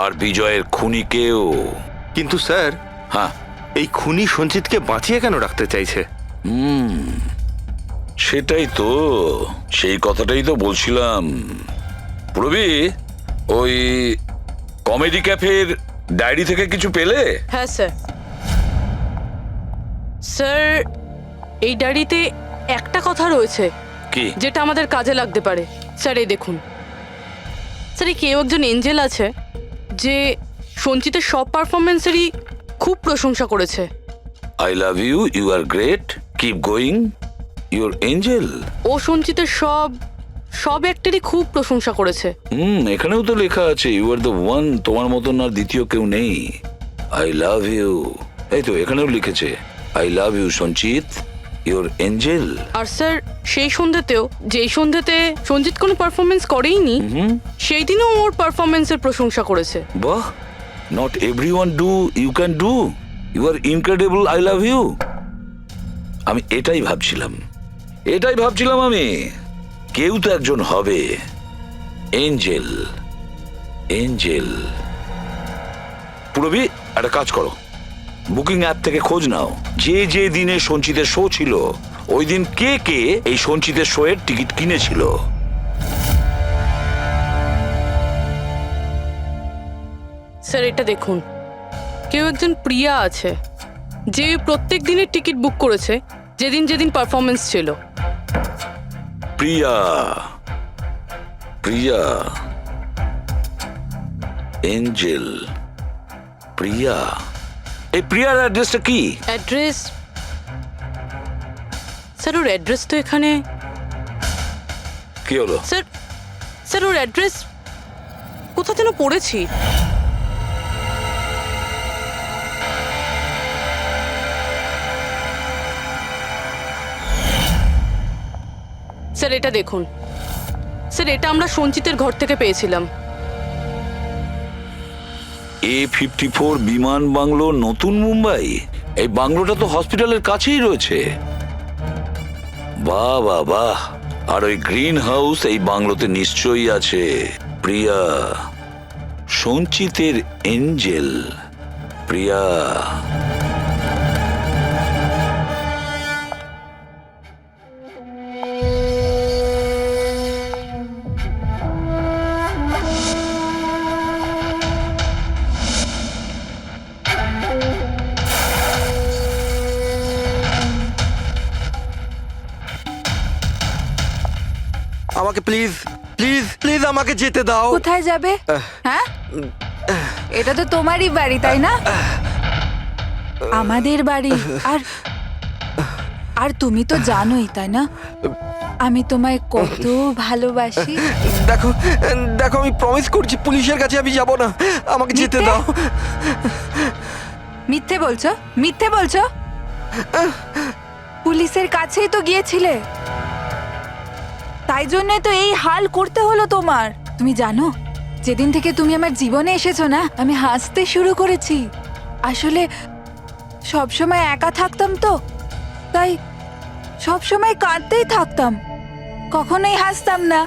আর বিজয়ের খুনিকেও। কিন্তু স্যার, হ্যাঁ, এই খুনি সঞ্চিতকে বাঁচিয়ে কেন রাখতে চাইছে? সেটাই তো, সেই কথাটাই তো বলছিলাম। প্রবি, ওই কমেডি ক্যাফের ডায়েরি থেকে কিছু পেলে? হ্যাঁ স্যার। স্যার, এই ডায়েরিতে একটা কথা রয়েছে কি? যেটা আমাদের কাজে লাগতে পারে। স্যার, এই দেখুন। স্যার, এই কেউ একজন এঞ্জেল আছে যে সঞ্চিতের সব পারফরমেন্সেরই খুব প্রশংসা করেছে। I love you, you are great, keep going, you're angel. ও সঞ্চিতের সব অ্যাক্টেরই খুব প্রশংসা করেছে। এখানেও তো লেখা আছে, ইউ আর দ্য ওয়ান, তোমার মতন আর দ্বিতীয় কেউ নেই। আই লাভ ইউ, এই তো এখানেও লিখেছে, আই লাভ ইউ সঞ্চিত, ইউর এঞ্জেল। আর স্যার, সেই সন্ধ্যেতেও, যেই সন্ধ্যেতে সঞ্জিত কোনো পারফরমেন্স করেইনি, সেই দিনও ওর পারফরমেন্সের প্রশংসা করেছে। বাহ, not everyone do, you can do, you are incredible, I love you. আমি এটাই ভাবছিলাম আমি, কেউ তো একজন হবে এঞ্জেল। পুরবি, একটা কাজ করো, বুকিং অ্যাপ থেকে খোঁজ নাও যে দিনে সঞ্চিতের শো ছিল, ওই দিন কে এই সঞ্চিতের শো এর টিকিট কিনেছিল। স্যার, এটা দেখুন, কেউ একজন প্রিয়া আছে যে প্রত্যেক দিনের টিকিট বুক করেছে যেদিন পারফরমেন্স ছিল। প্রিয়া, এঞ্জেল, প্রিয়া। এই প্রিয়ার অ্যাড্রেসটা কি? অ্যাড্রেস? স্যার, ওর অ্যাড্রেস তো এখানে। কি হলো? স্যার, ওর অ্যাড্রেস কোথা যেন পড়েছি। স্যার, এটা দেখুন। স্যার, এটা আমরা সঞ্চিতের ঘর থেকে পেয়েছিলাম। A54 বিমান বাংলো, নতুন মুম্বাই। এই বাংলোটা তো হসপিটালের কাছেই রয়েছে। বাহ বাহ বাহ। আর ওই গ্রিন হাউস এই বাংলোতে নিশ্চয়ই আছে। প্রিয়া, সঞ্চিতের এঞ্জেল, প্রিয়া। আমাকে প্লিজ প্লিজ প্লিজ আমাকে যেতে দাও। কোথায় যাবে? হ্যাঁ, এটা তো তোমারই বাড়ি, তাই না? আমাদের বাড়ি। আর তুমি তো জানোই, তাই না, আমি তোমায় কত ভালোবাসি। দেখো দেখো, আমি প্রমিস করছি পুলিশের কাছে আমি যাব না, আমাকে যেতে দাও। মিথ্যে বলছো? পুলিশের কাছেই তো গিয়েছিলে, তাই জন্যই তো এই হাল করতে হলো তোমার। তুমি জানো, যেদিন থেকে তুমি আমার জীবনে এসেছো না, আমি হাসতে শুরু করেছি। আসলে সবসময় একা থাকতাম তো, তাই সবসময় কাঁদতেই থাকতাম, কখনোই হাসতাম না।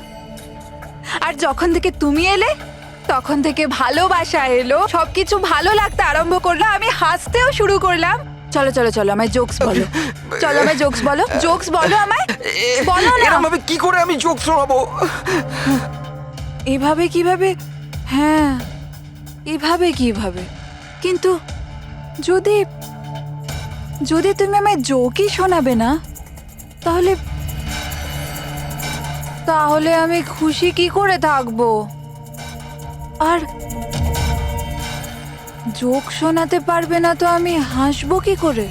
আর যখন থেকে তুমি এলে, তখন থেকে ভালোবাসা এলো, সবকিছু ভালো লাগতে আরম্ভ করলো, আমি হাসতেও শুরু করলাম। চলো চলো চলো, আমায় জোকস বলো। চলো, আমায় জোকস বলো। জোকস বলো আমায়, বলো না। এরকমভাবে কি করে আমি জোক শোনাবো? এভাবে কিভাবে? হ্যাঁ, এভাবে কিভাবে? কিন্তু যদি তুমি আমায় জোকই শোনাবে না, তাহলে তাহলে আমি খুশি কি করে থাকবো? আর জোক শোনাতে পারবে না তো আমি হাসবো কি করে?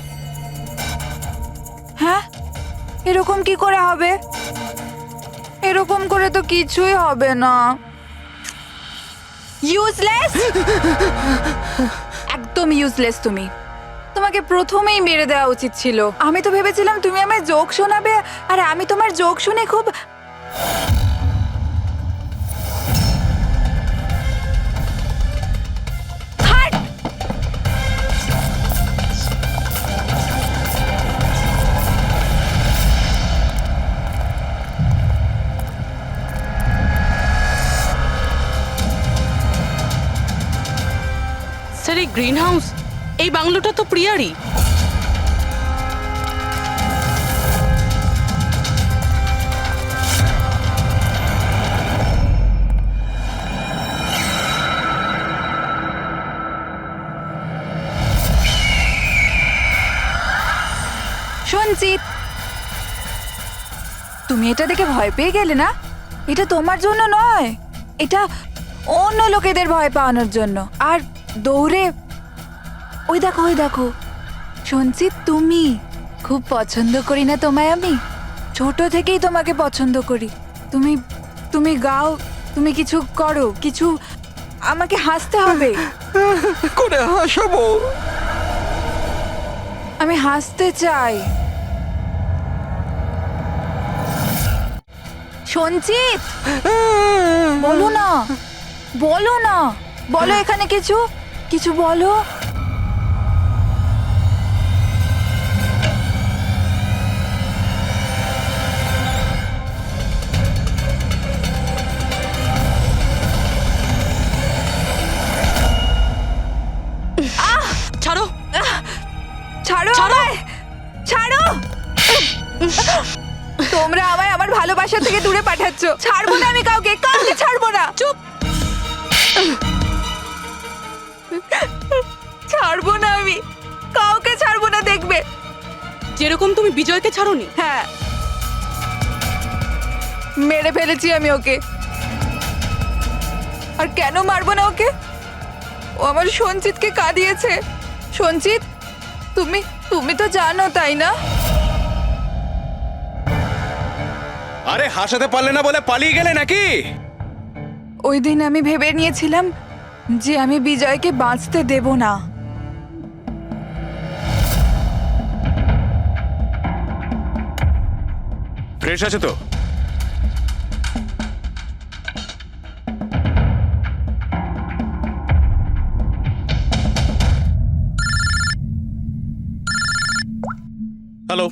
হ্যাঁ, এরকম কি করে হবে? এরকম করে তো কিছুই হবে না। ইউজলেস, একদম ইউজলেস তুমি। তোমাকে প্রথমেই মেরে দেওয়া উচিত ছিল। আমি তো ভেবেছিলাম তুমি আমায় জোক শোনাবে, আর আমি তোমার জোক শুনে খুব হাট! স্যার, এই গ্রিন হাউস, এই বাংলোটা তো প্রিয়ারই। সঞ্চিত, তুমি এটা দেখে ভয় পেয়ে গেলে না? এটা তোমার জন্য নয়, এটা অন্য লোকেদের ভয় পাওয়ানোর জন্য। আর দৌড়ে ওই দেখো, ওই দেখো। সঞ্চিত, তুমি খুব পছন্দ করি না তোমায় আমি? ছোট থেকেই তোমাকে পছন্দ করি। তুমি তুমি গাও, তুমি কিছু করো, কিছু আমাকে হাসতে হবে। করে হাসাবো? আমি হাসতে চাই। সঞ্চিত, বলো না, বলো না, বলো এখানে কিছু কিছু বলো। ছাড়ো, ছাড়ো, আমায় ছাড়ো। তোমরা আমায় আমার ভালোবাসা থেকে দূরে পাঠাচ্ছ। ছাড়বো না আমি কাউকে, কাউকে ছাড়বো না। চুপ। ছাড়বো না আমি কাউকে, ছাড়বো না, দেখবে। যেরকম তুমি বিজয়কে ছাড়োনি। হ্যাঁ, মেরে ফেলেছি আমি ওকে। আর কেন মারবো না ওকে? ও আমার সঞ্চিতকে কাঁদিয়েছে। সঞ্চিত, তুমি তুমি তো জানো, তাই না? আরে হাসাতে পারলে না বলে পালিয়ে গেলে নাকি? ওই দিন আমি ভেবে নিয়েছিলাম যে আমি বিজয়কে বাঁচতে দেব না। ফ্রেশ আছে তো? হ্যালো।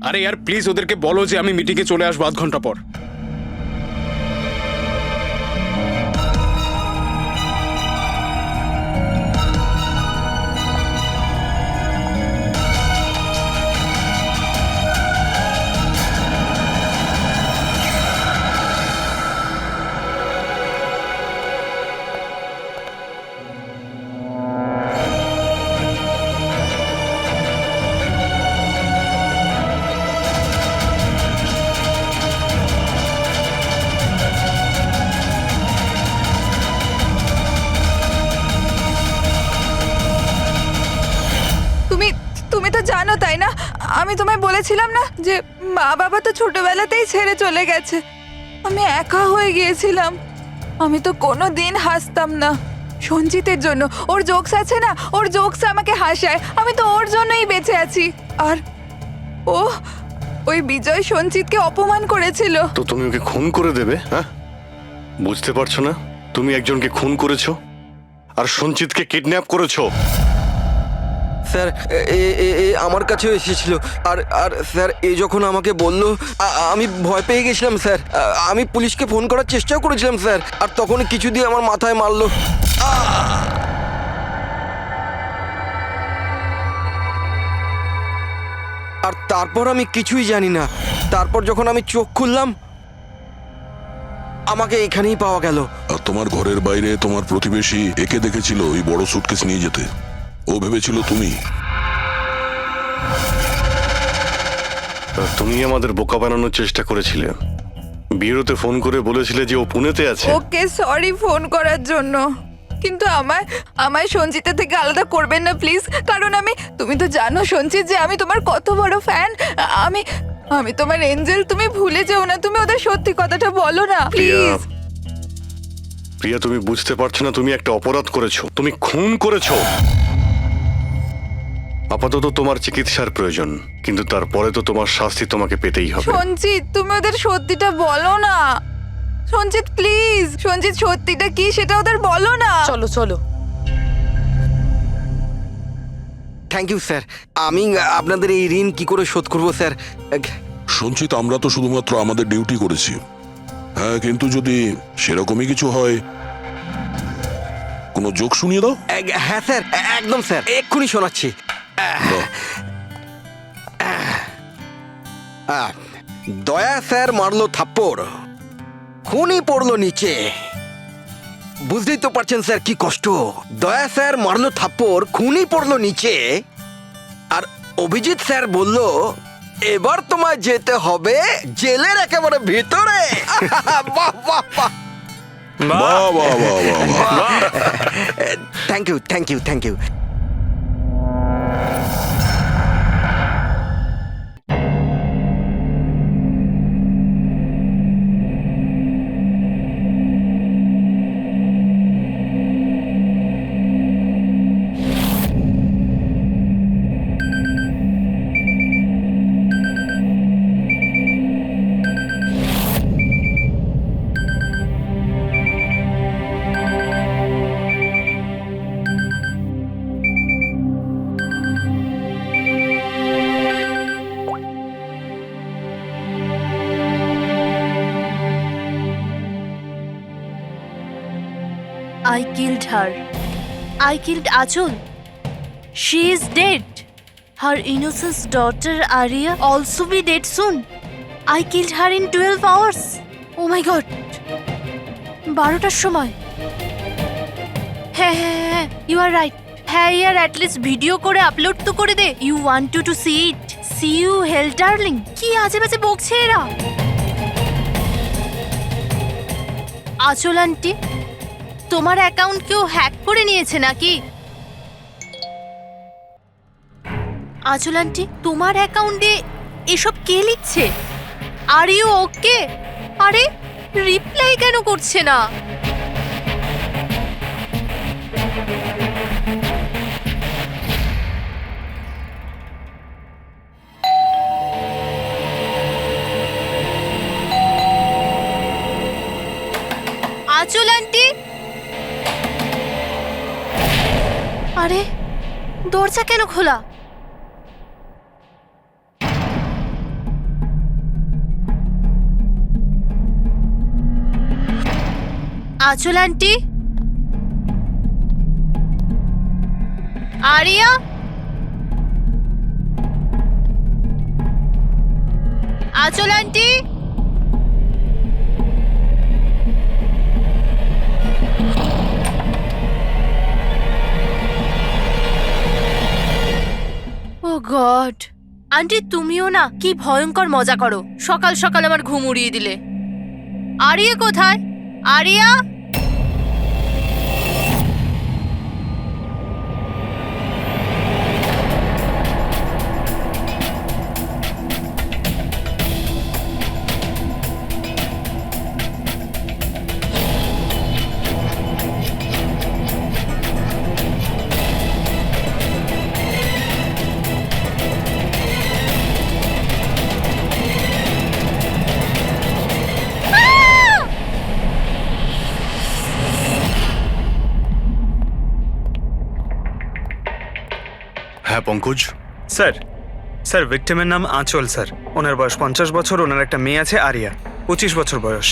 আরে यार প্লিজ ওদেরকে বলো যে আমি মিটিংয়ে চলে আসবো আধ ঘন্টা পর। তুমি তো জানো, তাই না? আমি তোমায় বলেছিলাম না যে মা বাবা তো ছোটবেলাতেই ছেড়ে চলে গেছে। আমি একা হয়ে গিয়েছিলাম। আমি তো কোনো দিন হাসতাম না সঞ্জিতের জন্য। ওর জোকস আছে না, ওর জোকস আমাকে হাসায়। আমি তো ওর জন্যই বেঁচে আছি। আর ও ওই বিজয় সঞ্জিতকে অপমান করেছিল। তো তুমি ওকে খুন করে দেবে? হ্যাঁ, বুঝতে পারছো না? তুমি একজনকে খুন করেছো আর সঞ্চিতকে কিডন্যাপ করেছো। স্যার, আমার কাছেও এসেছিল। আর আর স্যার, যখন আমাকে বলল, আমি ভয় পেয়ে গেছিলাম স্যার। আমি পুলিশকে ফোন করার চেষ্টাও করেছিলাম স্যার। আর তখন কিছু দিয়ে আমার মাথায় মারলো। আর তারপর আমি কিছুই জানি না। তারপর যখন আমি চোখ খুললাম, আমাকে এখানেই পাওয়া গেল। আর তোমার ঘরের বাইরে তোমার প্রতিবেশী একে দেখেছিল ওই বড় সুটকেস নিয়ে যেতে। ও ভেবেছিল তুমি। তুমি আমাদের বোকা বানানোর চেষ্টা করেছিলে। বিয়েতে ফোন করে বলেছিলে যে ও পুনেতে আছে। ওকে সরি ফোন করার জন্য, কিন্তু আমায় সঞ্চিতা থেকে আলাদা করবেন না প্লিজ, কারণ তুমি তো জানো সঞ্চিত যে আমি তোমার কত বড় ফ্যান। আমি তোমার এঞ্জেল, তুমি ভুলে যেও না, তুমি ওদের সত্যি কথাটা বলো না প্লিজ। প্রিয়া, তুমি বুঝতে পারছো না, তুমি একটা অপরাধ করেছো, তুমি খুন করেছো। আপাতত তোমার চিকিৎসার প্রয়োজন, কিন্তু তারপরে তো তোমার শাস্তি তোমাকে পেতেই হবে। সঞ্চিত, তুমি ওদের সত্যিটা বলো না। সঞ্চিত প্লিজ, সঞ্চিত সত্যিটা কি সেটা ওদের বলো না। চলো চলো। Thank you sir. আমি আপনাদের এই ঋণ কি করে শোধ করব স্যার? সঞ্চিত, আমরা তো শুধুমাত্র আমাদের ডিউটি করেছি। হ্যাঁ, কিন্তু যদি সেরকমই কিছু হয়, কোনো জোক শুনিয়ে দাও। হ্যাঁ স্যার, একদম স্যার, এক্ষুনি শোনাচ্ছি। দয়া স্যার মারলো থাপ্পড়, খুনি পড়লো নিচে। বুঝতেই তো পারছেন স্যার কি কষ্ট। দয়া স্যার মারলো থাপ্পড়, খুনি পড়লো নিচে, আর অভিজিৎ স্যার বলল এবার তোমায় যেতে হবে জেলের একেবারে ভিতরে। বাহ বাহ বাহ, বাহ বাহ বাহ বাহ। Thank you thank you thank you. I killed her. I killed Achul. She is dead. Her innocent daughter Arya also be dead soon. I killed her in 12 hours. Oh my god. 12টার সময়। হ্যাঁ, you are right. হ্যাঁ ইয়ার, at least ভিডিও করে আপলোড তো করে দে। You want to see it. See you hell darling. কি আজে বাজে বকছে এরা। আচল আন্টি, তোমার অ্যাকাউন্ট কেউ হ্যাক করে নিয়েছে নাকি? আচল আন্টি, তোমার অ্যাকাউন্টে এসব কে লিখছে? Are you okay? আরে রিপ্লাই কেন করছে না? আচল আন্টি, আরে দরজা কেন খোলা? আচল আন্টি, আরিয়া, আচল আন্টি, ও গড। আন্টি তুমিও না কি ভয়ঙ্কর মজা করো, সকাল সকাল আমার ঘুম উড়িয়ে দিলে। আরিয়া কোথায়? আরিয়া, হ্যাঁ পঙ্কজ। স্যার ভিক্টিমের নাম আঁচল স্যার। ওনার বয়স 50 বছর, ওনার একটা মেয়ে আছে আরিয়া, 25 বছর বয়স।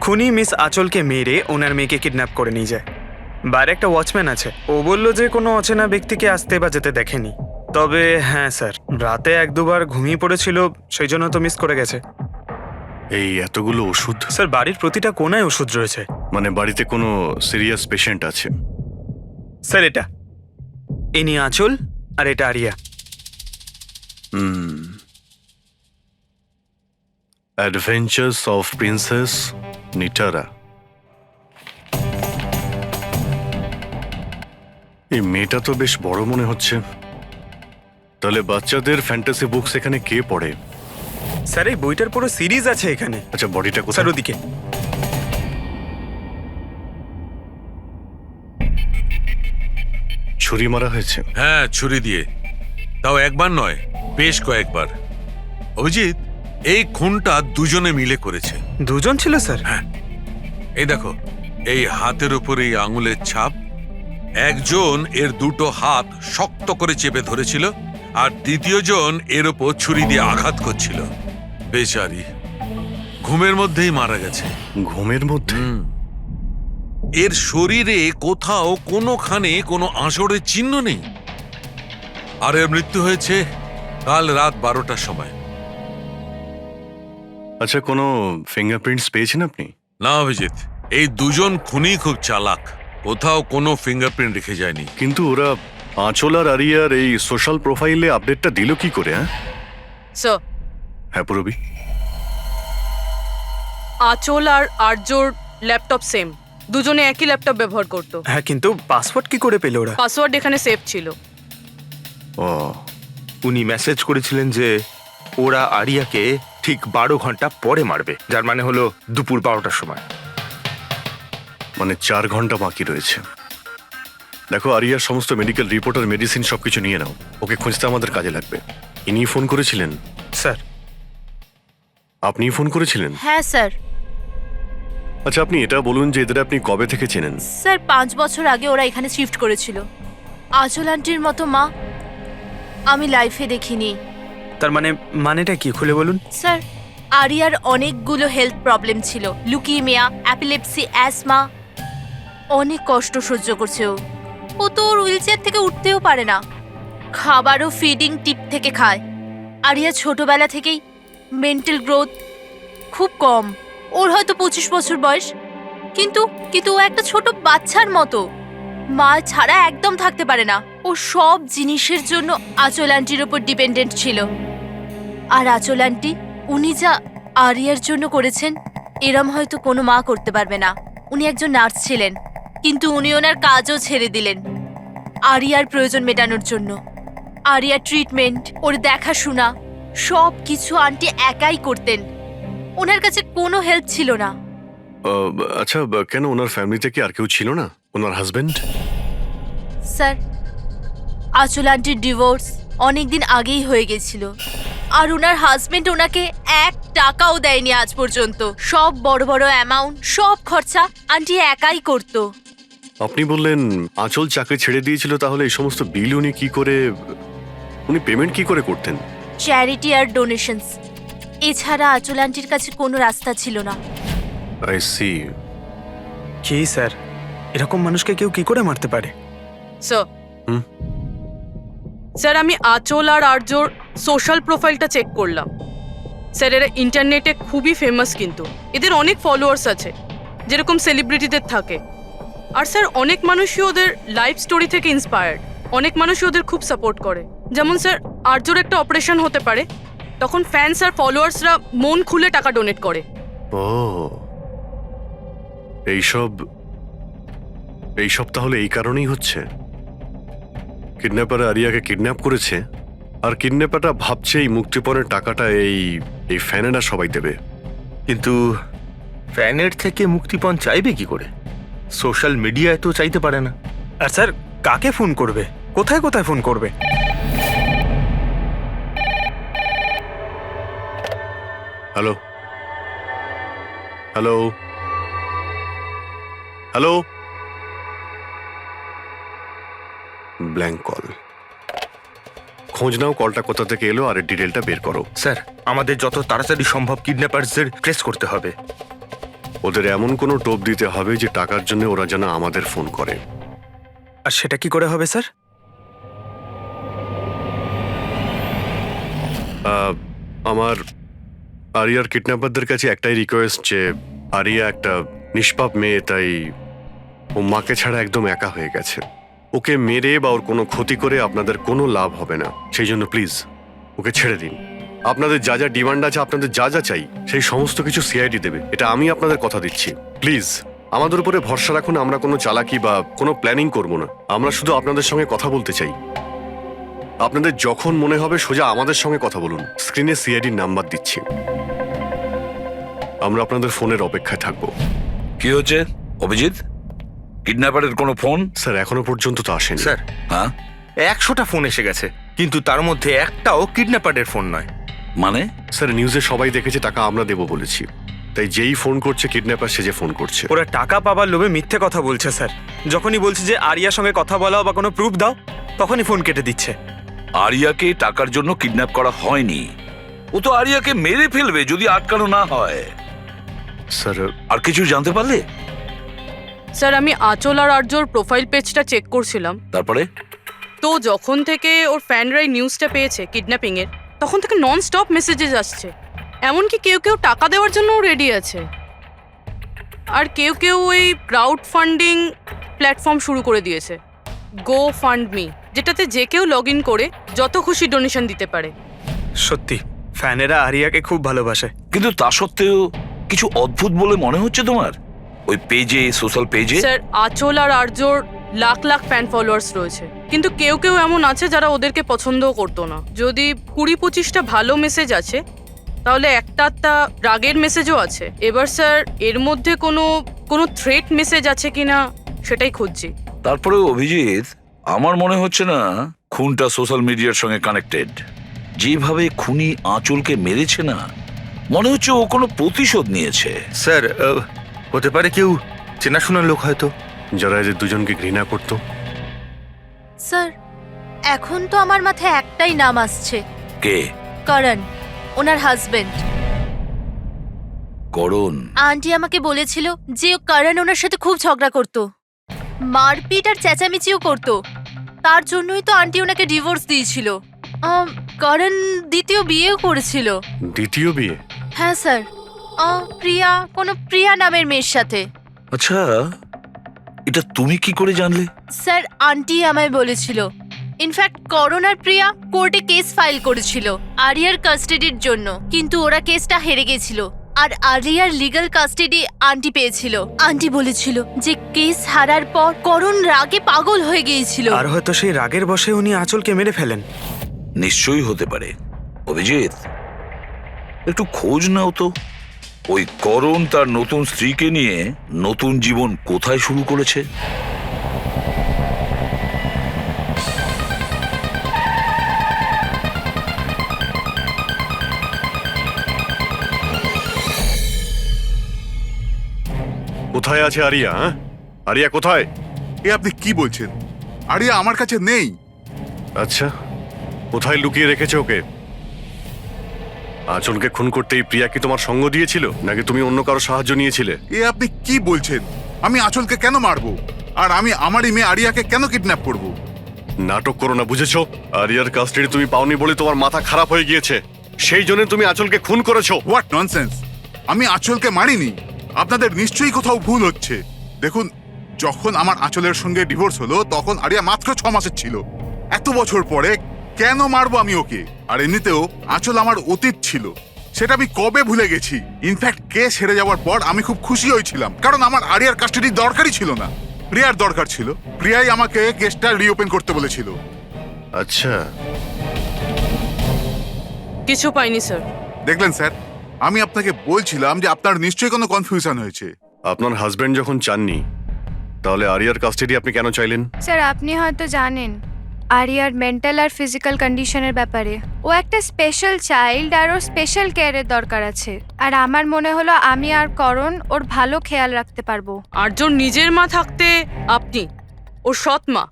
খুনি মিস আঁচলকে মেরে ওনার মেয়েকে কিডন্যাপ করে নিয়ে যায়। বাইরে একটা ওয়াচম্যান আছে, ও বলল যে কোনো অচেনা ব্যক্তিকে আসতে বা যেতে দেখেনি। তবে হ্যাঁ স্যার, রাতে 1-2 বার ঘুমিয়ে পড়েছিল, সেই জন্য তো মিস করে গেছে। এই এতগুলো ওষুধ? স্যার বাড়ির প্রতিটা কোনায় ওষুধ রয়েছে। মানে বাড়িতে কোনো সিরিয়াস পেশেন্ট আছে? স্যার এটা ইনি আঁচল আর এটা Aria. Adventures of princess Nitara. এই মেয়েটা তো বেশ বড় মনে হচ্ছে। তাহলে বাচ্চাদের ফ্যান্টাসি বুকস এখানে কে পড়ে? স্যার এই বইটার পুরো সিরিজ আছে এখানে। আচ্ছা, বডিটা কোথায়? স্যার ওদিকে। ছুরি মারা হয়েছে? হ্যাঁ, ছুরি দিয়ে। তাও একবার নয়, বেশ কয়েকবার। অভিজিৎ, এই খুনটা দুজনে মিলে করেছে। দুজন ছিল স্যার? হ্যাঁ, এই দেখো, এই হাতের উপর এই আঙুলের ছাপ। একজন এর দুটো হাত শক্ত করে চেপে ধরেছিল, আর দ্বিতীয় জন এর উপর ছুরি দিয়ে আঘাত করছিল। বেচারি ঘুমের মধ্যেই মারা গেছে। ঘুমের মধ্যে? এর শরীরে কোথাও কোনোখানে কোনো আঁচড়ের চিহ্ন নেই। আর এর মৃত্যু হয়েছে কাল রাত 12টার সময়। আচ্ছা, কোনো ফিঙ্গারপ্রিন্টস পেয়েছেন আপনি? না অভিজিৎ, এই দুজন খুনি খুব চালাক, কোথাও কোনো ফিঙ্গারপ্রিন্ট রেখে যায়নি। কিন্তু ওরা আঁচল আর আরিয়ার এই সোশ্যাল প্রোফাইলে আপডেটটা দিল কি করে? স্যার, হ্যাঁ পুরবি। আঁচল আর আর্যর ল্যাপটপ সেম, দুজনে একই ল্যাপটপ ব্যবহার করতো। হ্যাঁ, কিন্তু পাসওয়ার্ড কি করে পেল ওরা? পাসওয়ার্ড এখানে সেভ ছিল। ও, উনি মেসেজ করেছিলেন যে ওরা আরিয়াকে ঠিক 12 ঘন্টা পরে মারবে, যার মানে হলো দুপুর 12টার সময়। মানে 4 ঘন্টা বাকি রয়েছে। দেখো, আরিয়ার সমস্ত মেডিকেল রিপোর্ট আর মেডিসিন সবকিছু নিয়ে নাও। ওকে খুঁজতে আমাদের কাজে লাগবে। ইনি ফোন করেছিলেন? স্যার। আপনি ফোন করেছিলেন? হ্যাঁ স্যার। আচ্ছা, আপনি এটা বলুন যে এদের আপনি কবে থেকে চেনেন? স্যার 5 বছর আগে ওরা এখানে শিফট করেছিল। আঁচল আন্টির মতো মা আমি লাইফে দেখিনি। তার মানেটা কি, খুলে বলুন। স্যার, আরিয়ার অনেকগুলো হেলথ প্রবলেম ছিল, লুকিমিয়া, অ্যাপিলেপসি, অ্যাসমা। অনেক কষ্ট সহ্য করছে ও। ও তো ওর হুইলচেয়ার থেকে উঠতেও পারে না। খাবারও ফিডিং টিপ থেকে খায়। আরিয়া ছোটবেলা থেকেই মেন্টাল গ্রোথ খুব কম। ওর হয়তো 25 বছর বয়স, কিন্তু ও একটা ছোট বাচ্চার মতো। মা ছাড়া একদম থাকতে পারে না। ও সব জিনিসের জন্য আঁচল আন্টির ওপর ডিপেন্ডেন্ট ছিল। আর আঁচল আন্টি উনি যা আরিয়ার জন্য করেছেন, এরম হয়তো কোনো মা করতে পারবে না। উনি একজন নার্স ছিলেন, কিন্তু উনি ওনার কাজও ছেড়ে দিলেন আরিয়ার প্রয়োজন মেটানোর জন্য। আরিয়ার ট্রিটমেন্ট, ওর দেখাশোনা সব কিছু আন্টি একাই করতেন। ওনার কাছে কোনো হেল্প ছিল না। আচ্ছা, কেন ওনার ফ্যামিলিতে কি আর কেউ ছিল না? ওনার হাজবেন্ড? স্যার, আঁচল আন্টির ডিভোর্স অনেকদিন আগেই হয়ে গেছিল। আর ওনার হাজবেন্ড ওনাকে 1 টাকাও দেয়নি আজ পর্যন্ত। সব বড় বড় অ্যামাউন্ট, সব খরচা আন্টি একাই করতো। আপনি বললেন আঁচল চাকরি ছেড়ে দিয়েছিল, তাহলে এই সমস্ত বিল উনি পেমেন্ট কি করে করতেন? চ্যারিটি আর ডোনেশনস, এছাড়া আঁচল আন্টির কাছে কোনো রাস্তা ছিল না। I C. কি স্যার, এরকম মানুষকে কেউ কি করে মারতে পারে? স্যার, আমি আঁচল আর আর্যর সোশ্যাল প্রোফাইলটা চেক করলাম। স্যার, এরা ইন্টারনেটে খুবই ফেমাস, কিন্তু এদের অনেক ফলোয়ার্স আছে, যেরকম সেলিব্রিটিদের থাকে। আর স্যার, অনেক মানুষই ওদের লাইফ স্টোরি থেকে ইন্সপায়ার্ড। অনেক মানুষই ওদের খুব সাপোর্ট করে। যেমন স্যার, আর্যর একটা অপারেশন হতে পারে, তখন ফ্যান্স আর ফলোয়ার্সরা মন খুলে টাকা ডোনেট করে। ও, এইসব তাহলে এই কারণেই হচ্ছে। কিডন্যাপার আরিয়াকে কিডন্যাপ করেছে, আর কিডন্যাপারটা ভাবছে এই মুক্তিপণের টাকাটা এই ফ্যানেরা সবাই দেবে। কিন্তু ফ্যানের থেকে মুক্তিপণ চাইবে কি করে? সোশ্যাল মিডিয়ায় তো চাইতে পারে না। আর স্যার, কাকে ফোন করবে, কোথায় কোথায় ফোন করবে? Hello hello hello, blank call. খোঁজ নাও কলটা কোথা থেকে এলো আর এর ডিটেলটা বের করো। স্যার, আমাদের যত তাড়াতাড়ি সম্ভব কিডন্যাপারদের ট্রেস করতে হবে। ওদের এমন কোনো টোপ দিতে হবে যে টাকার জন্য ওরা যেন আমাদের ফোন করে। আর সেটা কি করে হবে স্যার? আমার আরিয়ার কিডন্যাপারদের কাছে একটাই রিকোয়েস্ট যে আরিয়া একটা নিষ্পাপ মেয়ে, তাই ও মাকে ছাড়া একদম একা হয়ে গেছে। ওকে মেরে বা ওর কোনো ক্ষতি করে আপনাদের কোনো লাভ হবে না। সেই জন্য প্লিজ ওকে ছেড়ে দিন। আপনাদের যা যা ডিমান্ড আছে, আপনাদের যা যা চাই, সেই সমস্ত কিছু সিআইডি দেবে, এটা আমি আপনাদের কথা দিচ্ছি। প্লিজ আমাদের উপরে ভরসা রাখুন, আমরা কোনো চালাকি বা কোনো প্ল্যানিং করব না। আমরা শুধু আপনাদের সঙ্গে কথা বলতে চাই। আপনাদের যখন মনে হবে সোজা আমাদের সঙ্গে কথা বলুন। স্ক্রিনে সিআইডির নাম্বার দিচ্ছি, আমরা আপনাদের ফোনের অপেক্ষায় থাকবো। কি হচ্ছে অভিজিৎ? কিডন্যাপারের কোনো ফোন? স্যার এখনো পর্যন্ত তো আসেনি। স্যার, হ্যাঁ 100টা ফোন এসে গেছে, কিন্তু তার মধ্যে একটাও কিডন্যাপারের ফোন নয়। মানে? স্যার নিউজে সবাই দেখেছে টাকা আমরা দেবো বলেছি, তাই যেই ফোন করছে কিডন্যাপার সেজে ফোন করছে। ওরা টাকা পাবার লোভে মিথ্যে কথা বলছে স্যার। যখনই বলছে যে আরিয়ার সঙ্গে কথা বলাও বা কোনো প্রুফ দাও, তখনই ফোন কেটে দিচ্ছে। আরিয়াকে টাকার জন্য কিডন্যাপ করা হয়নি, ও তো আরিয়াকে মেরে ফেলবে যদি আটকানো না হয়। স্যার আর কিছু জানতে পারলে? স্যার আমি আঁচল আর আর্যর প্রোফাইল পেজটা চেক করছিলাম। তারপরে? তো যখন থেকে ওর ফ্যানরাই নিউজটা পেয়েছে কিডন্যাপিং এর, তখন থেকে নন স্টপ মেসেজেস আসছে। এমনকি কেউ কেউ টাকা দেওয়ার জন্যও রেডি আছে, আর কেউ কেউ ওই ক্রাউড ফান্ডিং প্ল্যাটফর্ম শুরু করে দিয়েছে, গো ফান্ড মি, যেটাতে যে কেউ লগ ইন করে যত খুশি ডোনেশন দিতে পারে। সত্যি ফ্যানেরা আরিয়াকে খুব ভালোবাসে। কিন্তু তা সত্ত্বেও কিছু অদ্ভুত বলে মনে হচ্ছে তোমার ওই পেজে, সোশ্যাল পেজে? স্যার আঁচল আর আর্যর লাখ লাখ ফ্যান ফলোয়ার্স রয়েছে, কিন্তু কেউ কেউ এমন আছে যারা ওদেরকে পছন্দও করতো না। যদি 20-25টা ভালো মেসেজ আছে, তাহলে একটা রাগের মেসেজও আছে। এবার স্যার এর মধ্যে কোনো থ্রেট মেসেজ আছে কিনা সেটাই খুঁজছি। তারপরে অভিজিৎ, আমার মনে হচ্ছে না খুনটা সোশ্যাল মিডিয়ার সঙ্গে কানেক্টেড। যেভাবে খুনি আঁচলকে মেরেছে না, মনে হচ্ছে ও কোনো প্রতিশোধ নিয়েছে। স্যার হতে পারে কেউ চেনাশোনার লোক হয়তো, যারা এদের দুজনকে ঘৃণা করতো। স্যার এখন তো আমার মাথায় একটাই নাম আসছে। কে? করণ, ওনার হাজবেন্ড। করণ? আন্টি আমাকে বলেছিল যে করণ ওনার সাথে খুব ঝগড়া করতো, মারপিট আর চেঁচামেচিও করতো। তার জন্যই তো আন্টি ওনাকে ডিভোর্স দিয়েছিল। করণ দ্বিতীয় বিয়েও করেছিল। দ্বিতীয় বিয়ে? হ্যাঁ স্যার, প্রিয়া নামের মেয়ের সাথে। আচ্ছা, এটা তুমি কি করে জানলে? স্যার আন্টি আমায় বলেছিল। ইনফ্যাক্ট করণ আর প্রিয়া কোর্টে কেস ফাইল করেছিল আরিয়ার কাস্টাডির জন্য, কিন্তু ওরা কেসটা হেরে গেছিল আর আরিয়ার লিগ্যাল কাস্টাডি আন্টি পেয়েছিল। আন্টি বলেছিল যে কেস হারার পর করণ রাগে পাগল হয়ে গিয়েছিল, আর হয়তো সেই রাগের বশে উনি আঁচলকে মেরে ফেলেন। নিশ্চয়ই হতে পারে। অভিজিৎ, একটু খোঁজ নাও তো, ওই করণ তার নতুন স্ত্রীকে নিয়ে নতুন জীবন কোথায় শুরু করেছে। কোথায় আছে আরিয়া? আরিয়া কোথায়? এ আপনি কি বলছেন? আরিয়া আমার কাছে নেই। আচ্ছা, কোথায় লুকিয়ে রেখেছে ওকে? আঁচলকে খুন করতেই প্রিয়া কি তোমার সঙ্গ দিয়েছিল, নাকি তুমি অন্য কারো সাহায্য নিয়েছিলে? এ আপনি কি বলছেন? আমি আঁচলকে কেন মারবো? আর আমি আমারই মেয়ে আরিয়াকে কেন কিডন্যাপ করব? নাটক করো না, বুঝেছো? আরিয়ার কাস্টাডি তুমি পাওনি বলে তোমার মাথা খারাপ হয়ে গিয়েছে, সেই জন্য তুমি আঁচলকে খুন করেছো। What nonsense! আমি আঁচলকে মারিনি। আপনাদের নিশ্চয়ই কোথাও ভুল হচ্ছে। দেখুন, যখন আমার আঁচলের সঙ্গে ডিভোর্স হলো তখন আরিয়া মাত্র 6 মাসের ছিল। এত বছর পরে কেন মারবো আমি ওকে? আর এমনিতেও আঁচল আমার অতীত ছিল, সেটা আমি কবে ভুলে গেছি। ইনফ্যাক্ট কেস হেরে যাওয়ার পর আমি খুব খুশি হয়েছিলাম, কারণ আমার আরিয়ার কাস্টাডি দরকারই ছিল না, প্রিয়ার দরকার ছিল। প্রিয়াই আমাকে কেসটা রিওপেন করতে বলেছিল। আচ্ছা, কিছু পাইনি স্যার। দেখলেন স্যার, আমি আপনাকে বলছিলাম যে আপনার নিশ্চয়ই কোনো কনফিউশন হয়েছে। আপনার হাজবেন্ড যখন চাননি, তাহলে আরিয়ার কাস্টাডি আপনি কেন চাইলেন? স্যার আপনি হয়তো জানেন আরিয়ার মেন্টাল আর ফিজিক্যাল কন্ডিশনের ব্যাপারে। ও একটা স্পেশাল চাইল্ড আর ওর স্পেশাল কেয়ারের দরকার আছে, আর আমার মনে হলো আমি আর করণ ওর ভালো খেয়াল রাখতে পারবো। আর্যর নিজের মা থাকতে আপনি ওর সৎ মা,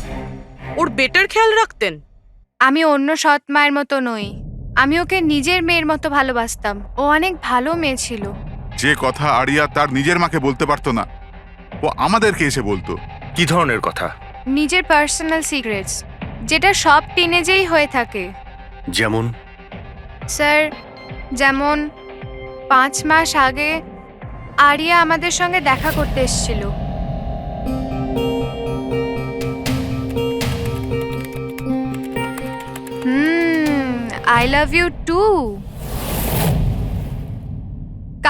ওর বেটার খেয়াল রাখতেন। আমি অন্য সৎ মায়ের মতো নই, আমি ওকে নিজের মেয়ের মতো ভালোবাসতাম। ও অনেক ভালো মেয়ে ছিল। যে কথা আরিয়া তার নিজের মাকে বলতে পারতো না, ও আমাদেরকে এসে বলতো। কি ধরনের কথা? নিজের পার্সোনাল সিক্রেটস, যেটা সব টিনেজেই হয়ে থাকে। যেমন? স্যার যেমন 5 মাস আগে আরিয়া আমাদের সঙ্গে দেখা করতে এসেছিল। I love you too.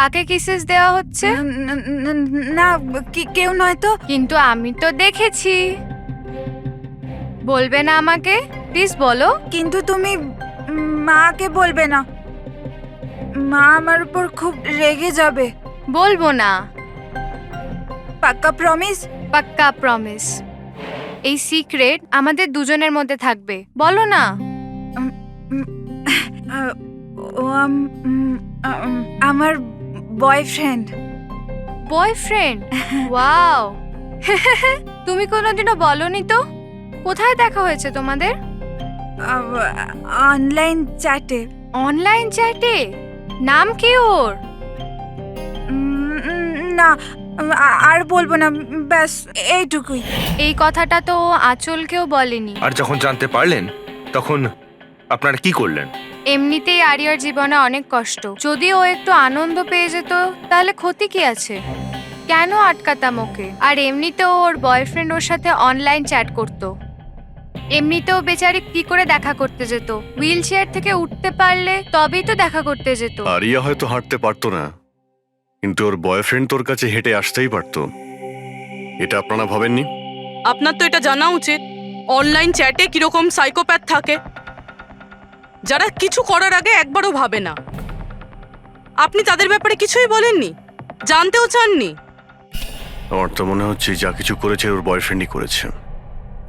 কাকে কিসেস দেওয়া হচ্ছে? না কেউ নয় তো। কিন্তু আমি তো দেখেছি। বলবে না আমাকে? প্লিজ বলো। কিন্তু তুমি মাকে বলবে না, মা আমার উপর খুব রেগে যাবে। বলবো না। পাক্কা প্রমিস? পাক্কা প্রমিস। এই সিক্রেট আমাদের দুজনের মধ্যে থাকবে। বলো না। আমার বয়ফ্রেন্ড। বয়ফ্রেন্ড? ওয়াও। তুমি কোনোদিনও বলনি তো। কোথায় দেখা হয়েছে তোমাদের? অনলাইন চ্যাটে। অনলাইন চ্যাটে? নাম কি ওর? না আর বলবো না, ব্যাস এইটুকুই। এই কথাটা তো আঁচলকেও বলেনি। আর যখন জানতে পারলেন তখন আপনারা কি করলেন? এমনিতেই আরিয়ার জীবনে অনেক কষ্ট। যদি ও একটু আনন্দ পেয়ে যেত তাহলে ক্ষতি কি আছে? কেন আটকাতাম ওকে? আর এমনিতেও ওর বয়ফ্রেন্ড ওর সাথে অনলাইন চ্যাট করতো। এমনিতেও বেচারি কি করে দেখা করতে যেত? হুইল চেয়ার থেকে উঠতে পারলে তবেই তো দেখা করতে যেত। আরিয়া হয়তো হাঁটতে পারতো না, কিন্তু ওর বয়ফ্রেন্ড তোর কাছে হেঁটে আসতেই পারতো। এটা আপনারা ভাবেননি? আপনার তো এটা জানা উচিত অনলাইন চ্যাটে কিরকম সাইকোপ্যাথ থাকে, যারা কিছু করার আগে একবারও ভাবে না। আপনি তাদের ব্যাপারে কিছুই বলেননি, জানতেও চাননি। আমার তো মনে হচ্ছে যা কিছু করেছে ওর বয়ফ্রেন্ডই করেছে।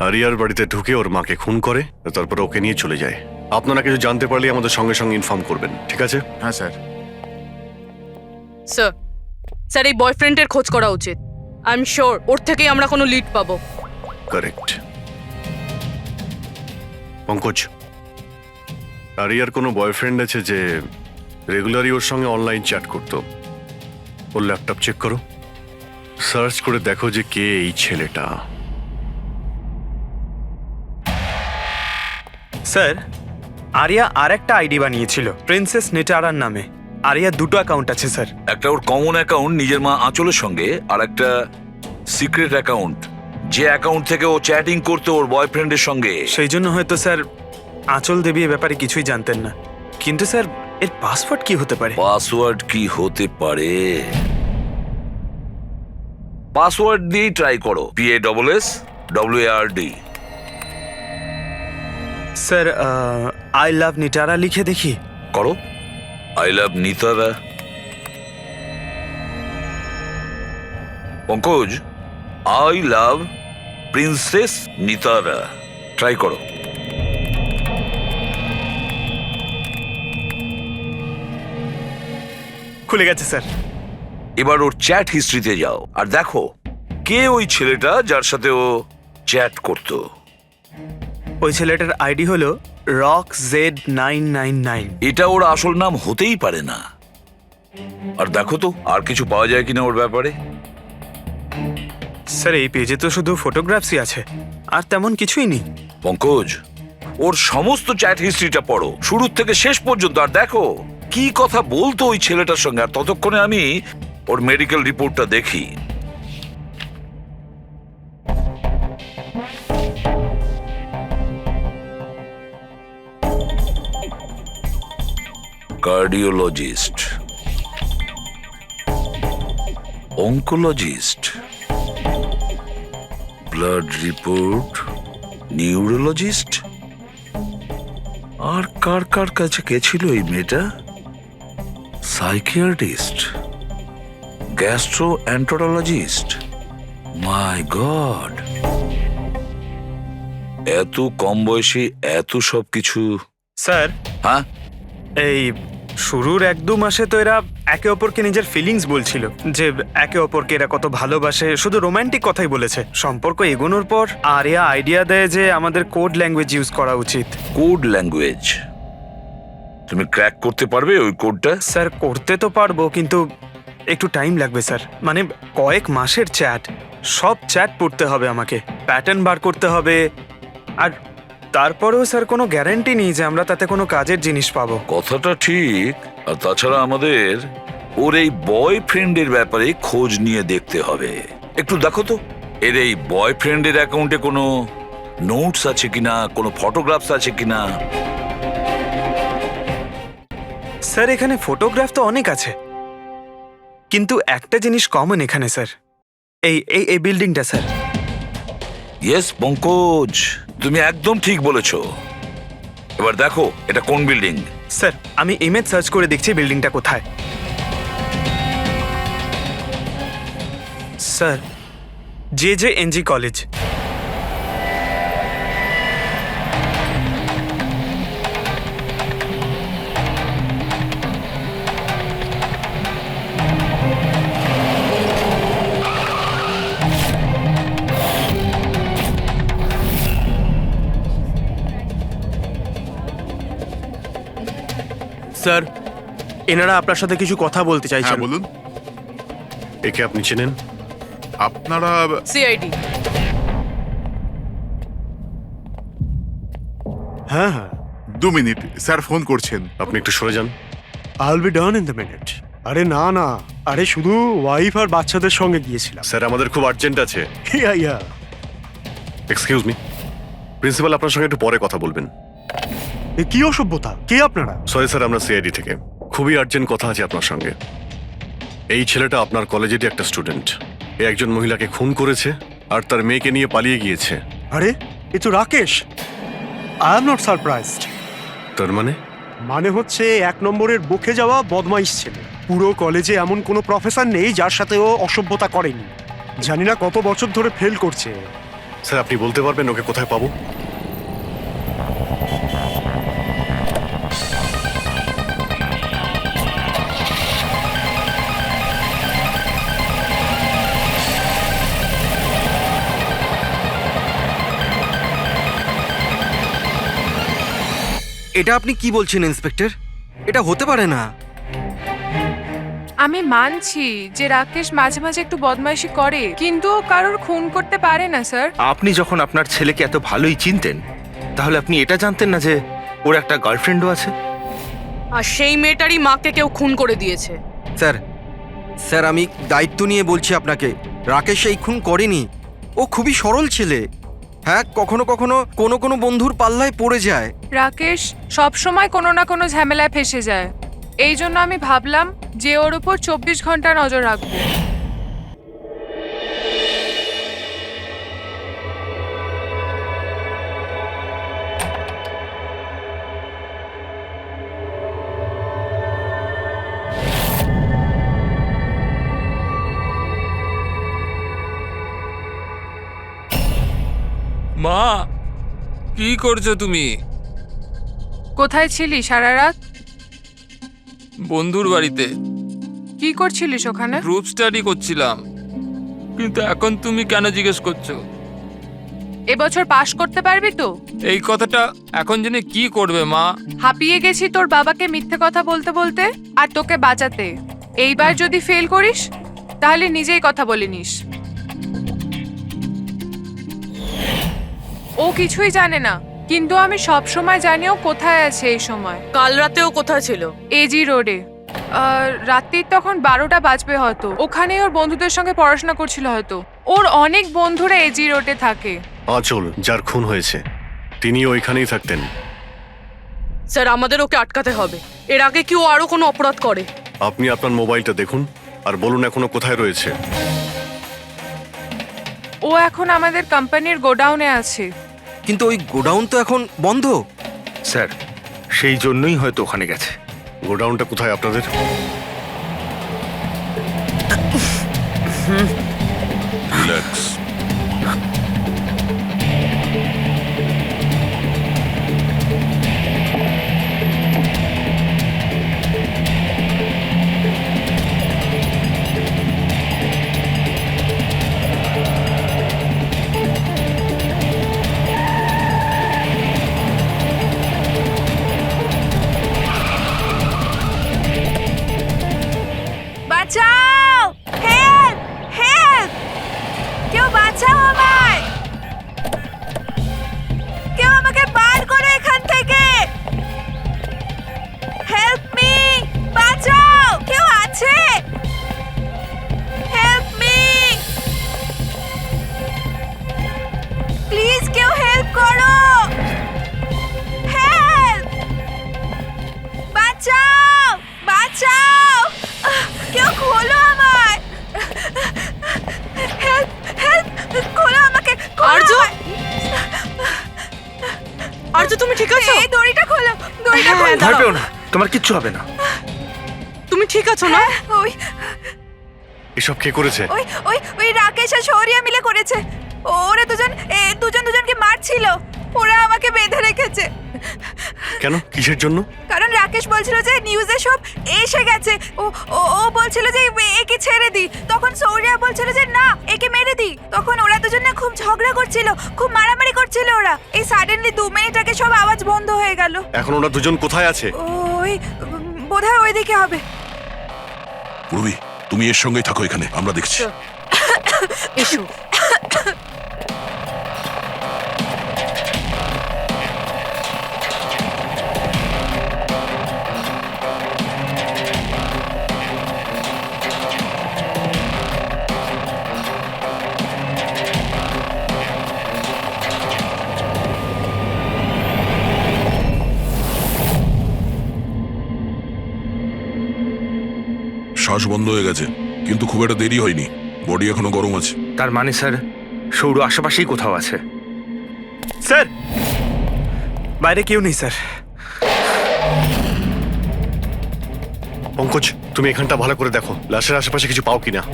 আরিয়ার বাড়িতে ঢুকে ওর মাকে খুন করে, তারপর ওকে নিয়ে চলে যায়। আপনারা কিছু জানতে পারলে আমাদের সঙ্গে সঙ্গে ইনফর্ম করবেন, ঠিক আছে? হ্যাঁ স্যার। স্যার, স্যার এই বয়ফ্রেন্ডের খোঁজ করা উচিত। আই এম শিওর ওর থেকেই আমরা কোনো লিড পাবো। কারেক্ট। পঙ্কজ, আরিয়ার কোনো বয়ফ্রেন্ড আছে যে রেগুলারই ওর সঙ্গে অনলাইন চ্যাট করতো? ওর ল্যাপটপ চেক করো, সার্চ করে দেখো যে কে এই ছেলেটা। স্যার, আরিয়া আর একটা আইডি বানিয়েছিল প্রিন্সেস নিটারার নামে। আরিয়া দুটো অ্যাকাউন্ট আছে স্যার। একটা ওর কমন অ্যাকাউন্ট নিজের মা আঁচলের সঙ্গে, আর একটা সিক্রেট অ্যাকাউন্ট, যে অ্যাকাউন্ট থেকে ও চ্যাটিং করতো ওর বয়ফ্রেন্ডের সঙ্গে। সেই জন্য হয়তো স্যার আঁচল দেবী এ ব্যাপারে কিছুই জানতেন না। কিন্তু স্যার এর পাসওয়ার্ড কি হতে পারে? পাসওয়ার্ড কি হতে পারে? পাসওয়ার্ড দিয়েই ট্রাই করো। PASSWARD। Sir I love Nitara লিখে দেখি। করো। I love Nitara. Pankaj, I love princess Nitara. Try করো। খুলে গেছে স্যার। এবার ওর চ্যাট হিস্ট্রিতে যাও আর দেখো কে ওই ছেলেটা যার সাথে ও চ্যাট করতো। ওই ছেলেটার আইডি হলো রক Z999। এটা ওর আসল নাম হতেই পারে না। আর দেখো তো আর কিছু পাওয়া যায় কিনা ওর ব্যাপারে। স্যার এই পেজে তো শুধু ফটোগ্রাফসই আছে, আর তেমন কিছুই নেই। পঙ্কজ, ওর সমস্ত চ্যাট হিস্ট্রিটা পড়ো শুরু থেকে শেষ পর্যন্ত, আর দেখো কি কথা বলতো ওই ছেলেটার সঙ্গে। আর ততক্ষণে আমি ওর মেডিকেল রিপোর্টটা দেখি। Cardiologist, oncologist, blood report, neurologist. আর কার কার কাছে গেছিল এই মেয়েটা? Psychiatrist, gastroenterologist. মাই গড, এত কম বয়সে এত সব কিছু। স্যার, হ্যাঁ, এই শুরুর 1-2 মাসে তো এরা একে অপরকে নিজের ফিলিংস বলছিল, যে একে অপরকে এরা কত ভালোবাসে, শুধু রোমান্টিক কথাই বলেছে। সম্পর্ক এগোনোর পর আরিয়া আইডিয়া দেয় যে আমাদের কোড ল্যাঙ্গুয়েজ ইউজ করা উচিত। Code language? তুমি ক্র্যাক করতে পারবে ওই কোডটা? স্যার করতে তো পারবো, কিন্তু একটু টাইম লাগবে স্যার। মানে কয়েক মাসের চ্যাট, সব চ্যাট পড়তে হবে আমাকে, প্যাটার্ন বার করতে হবে। আর তারপরেও স্যার কোনো গ্যারান্টি নেই যে আমরা তাতে কোনো কাজের জিনিস পাবো। কথাটা ঠিক। আর তাছাড়া আমাদের ওর এই বয়ফ্রেন্ডের ব্যাপারে খোঁজ নিয়ে দেখতে হবে। একটু দেখো তো এর এই বয়ফ্রেন্ডের অ্যাকাউন্টে কোনো নোটস আছে কিনা, কোনো ফটোগ্রাফস আছে কিনা। স্যার এখানে ফটোগ্রাফ তো অনেক আছে, কিন্তু একটা জিনিস কমন এখানে স্যার, এই এই এই বিল্ডিংটা স্যার। ইয়েস পঙ্কজ, তুমি একদম ঠিক বলেছো। এবার দেখো এটা কোন বিল্ডিং। স্যার আমি ইমেজ সার্চ করে দেখছি বিল্ডিংটা কোথায়। Sir JJNG college. স্যার এনারা আপনার সাথে কিছু কথা বলতে চাইছেন। বলুন। একে আপনি চেনেন? আপনারা সিআইডি। হ্যাঁ হ্যাঁ 2 মিনিট, স্যার ফোন করছেন। আপনি একটু সরে যান। আইল be done in the minute. আরে না না, আরে শুধু ওয়াইফ আর বাচ্চাদের সঙ্গে গিয়েছিলাম। স্যার আমাদের খুব আর্জেন্ট আছে। ইয়া এক্সকিউজ মি, প্রিন্সিপাল আপনার সঙ্গে একটু পরে কথা বলবেন। এ কি অসভ্যতা, কে আপনারা? সরি স্যার, আমরা সিআইডি থেকে। খুবই আর্জেন্ট কথা আছে আপনার সঙ্গে। এই ছেলেটা আপনার কলেজেরই একটা স্টুডেন্ট। এ একজন মহিলাকে খুন করেছে আর তার মেয়েকে নিয়ে পালিয়ে গিয়েছে। আরে এ তো Rakesh. I am not surprised. তার মানে হচ্ছে 1 নম্বরের বকে যাওয়া বদমাইশ ছেলে। পুরো কলেজে এমন কোনো প্রফেসর নেই যার সাথে ও অসভ্যতা করেনি। জানি না কত বছর ধরে ফেল করছে। স্যার আপনি বলতে পারবেন ওকে কোথায় পাবো? এটা আপনি কি বলছেন ইন্সপেক্টর? এটা হতে পারে না। আমি মানছি যে রাকেশ মাঝে মাঝে একটু বদমাইশি করে, কিন্তু ও কারোর খুন করতে পারে না স্যার। আপনি যখন আপনার ছেলেকে এত ভালোই চিনতেন, তাহলে আপনি এটা জানতেন না যে ওর একটা গার্লফ্রেন্ডও আছে? আর সেই মেয়েটারই মাকে কেউ খুন করে দিয়েছে। স্যার স্যার আমি দায়িত্ব নিয়ে বলছি আপনাকে, রাকেশ এই খুন করেনি। ও খুবই সরল ছেলে। হ্যাঁ, কখনো কখনো কোনো বন্ধুর পাল্লায় পড়ে যায়। রাকেশ সব সময় কোনো না কোনো ঝামেলায় ফেসে যায়। এই জন্য আমি ভাবলাম যে ওর উপর 24 ঘন্টা নজর রাখবো। মা, কি করছো তুমি? কোথায় ছিলি সারা রাত? বন্ধুর বাড়িতে। কি করছিলিস ওখানে? গ্রুপ স্টাডি করছিলাম। কিন্তু এখন তুমি কেন জিজ্ঞেস করছো? এবছর পাশ করতে পারবি তো? এই কথাটা এখন জেনে কি করবে মা? হাঁপিয়ে গেছি তোর বাবাকে মিথ্যে কথা বলতে বলতে আর তোকে বাঁচাতে। এইবার যদি ফেল করিস তাহলে নিজেই কথা বলে নিস। ও কিছুই জানে না, কিন্তু আমি সব সময় জানি ও কোথায় আছে। এই সময় কাল রাতেও কোথায় ছিল? এজি রোডে। রাত্রির তখন 12টা বাজবে হয়তো। ওখানে ওর বন্ধুদের সঙ্গে পড়াশোনা করছিল হয়তো। ওর অনেক বন্ধুরা এজি রোডে থাকে। আঁচল যার খুন হয়েছে তিনি ওইখানেই থাকতেন। স্যার আমাদের ওকে আটকাতে হবে। এর আগে কি ও আরো কোনো অপরাধ করে? আপনি আপনার মোবাইলটা দেখুন আর বলুন এখনো কোথায় রয়েছে। ও এখন আমাদের কোম্পানির গোডাউনে আছে। কিন্তু ওই গোডাউন তো এখন বন্ধ। স্যার সেই জন্যই হয়তো ওখানে গেছে। গোডাউনটা কোথায় আপনাদের? রিল্যাক্স। বাঁচাও! হেল্প! হেল্প! কেউ হ্যাঁ, ভয় দাঁড়াও। পেও না, তোমার কিচ্ছু হবে না। তুমি ঠিক আছো না? ওই এসব কে করেছে? ওই ওই ওই রাকেশ আর শৌরিয়া মিলে করেছে। ওরা দুজন দুজনকে মারছিল। ওরা আমাকে বেঁধে রেখেছে। কেন, কিসের জন্য? কারণ রাকেশ বলছিল যে নিউজে সব এসে গেছে। ও ও ও বলছিল যে একে ছেড়ে দি। তখন শৌরিয়া বলছিল যে না, একে মেরে দি। তখন ওরা দুজন না খুব ঝগড়া করছিল, খুব মারামারি করছিল ওরা। এই সাডেনলি 2 মিনিট আগে সব আওয়াজ বন্ধ হয়ে গেল। এখন ওরা দুজন কোথায় আছে? ওই বোধহয় ওইদিকে হবে। পূর্বী, তুমি এর সঙ্গেই থাকো এখানে, আমরা দেখছি। এসো। শ্বাস বন্ধ হয়ে গেছে, কিন্তু খুব একটা দেরি হয়নি। বডি এখনো গরম আছে। তার মানে স্যার, সৌর আশেপাশেই কোথাও আছে। স্যার, বাইরে কেউ নেই স্যার। পঙ্কজ, তুমি এখানটা ভালো করে দেখো, লাশের আশেপাশে কিছু পাও কিনা।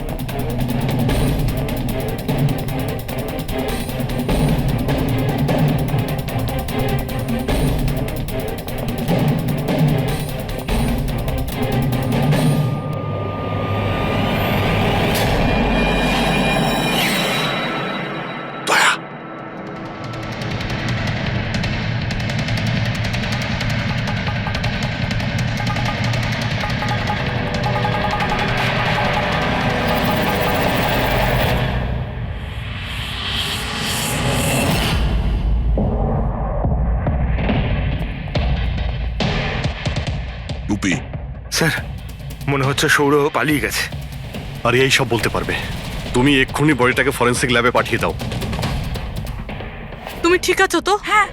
টুপি, স্যার, মনে হচ্ছে সৌর পালিয়ে গেছে। আর এই সব বলতে পারবে? তুমি এক্ষুনি বডিটাকে ফরেন্সিক ল্যাবে পাঠিয়ে দাও। তুমি ঠিক আছো তো? হ্যাঁ।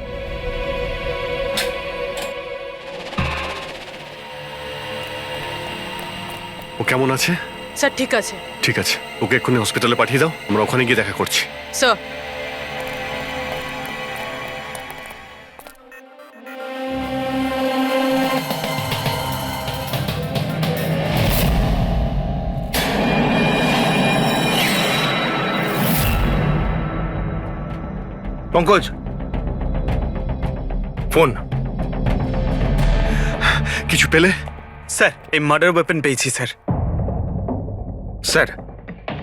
ও কেমন আছে? স্যার ঠিক আছে। ঠিক আছে, ওকে এক্ষুনি হসপিটালে পাঠিয়ে দাও, আমরা ওখানে গিয়ে দেখা করছি। Sir, Pankaj, phone. কিছু পেলে? স্যার, এই মার্ডার ওয়েপন পেয়েছি স্যার। স্যার,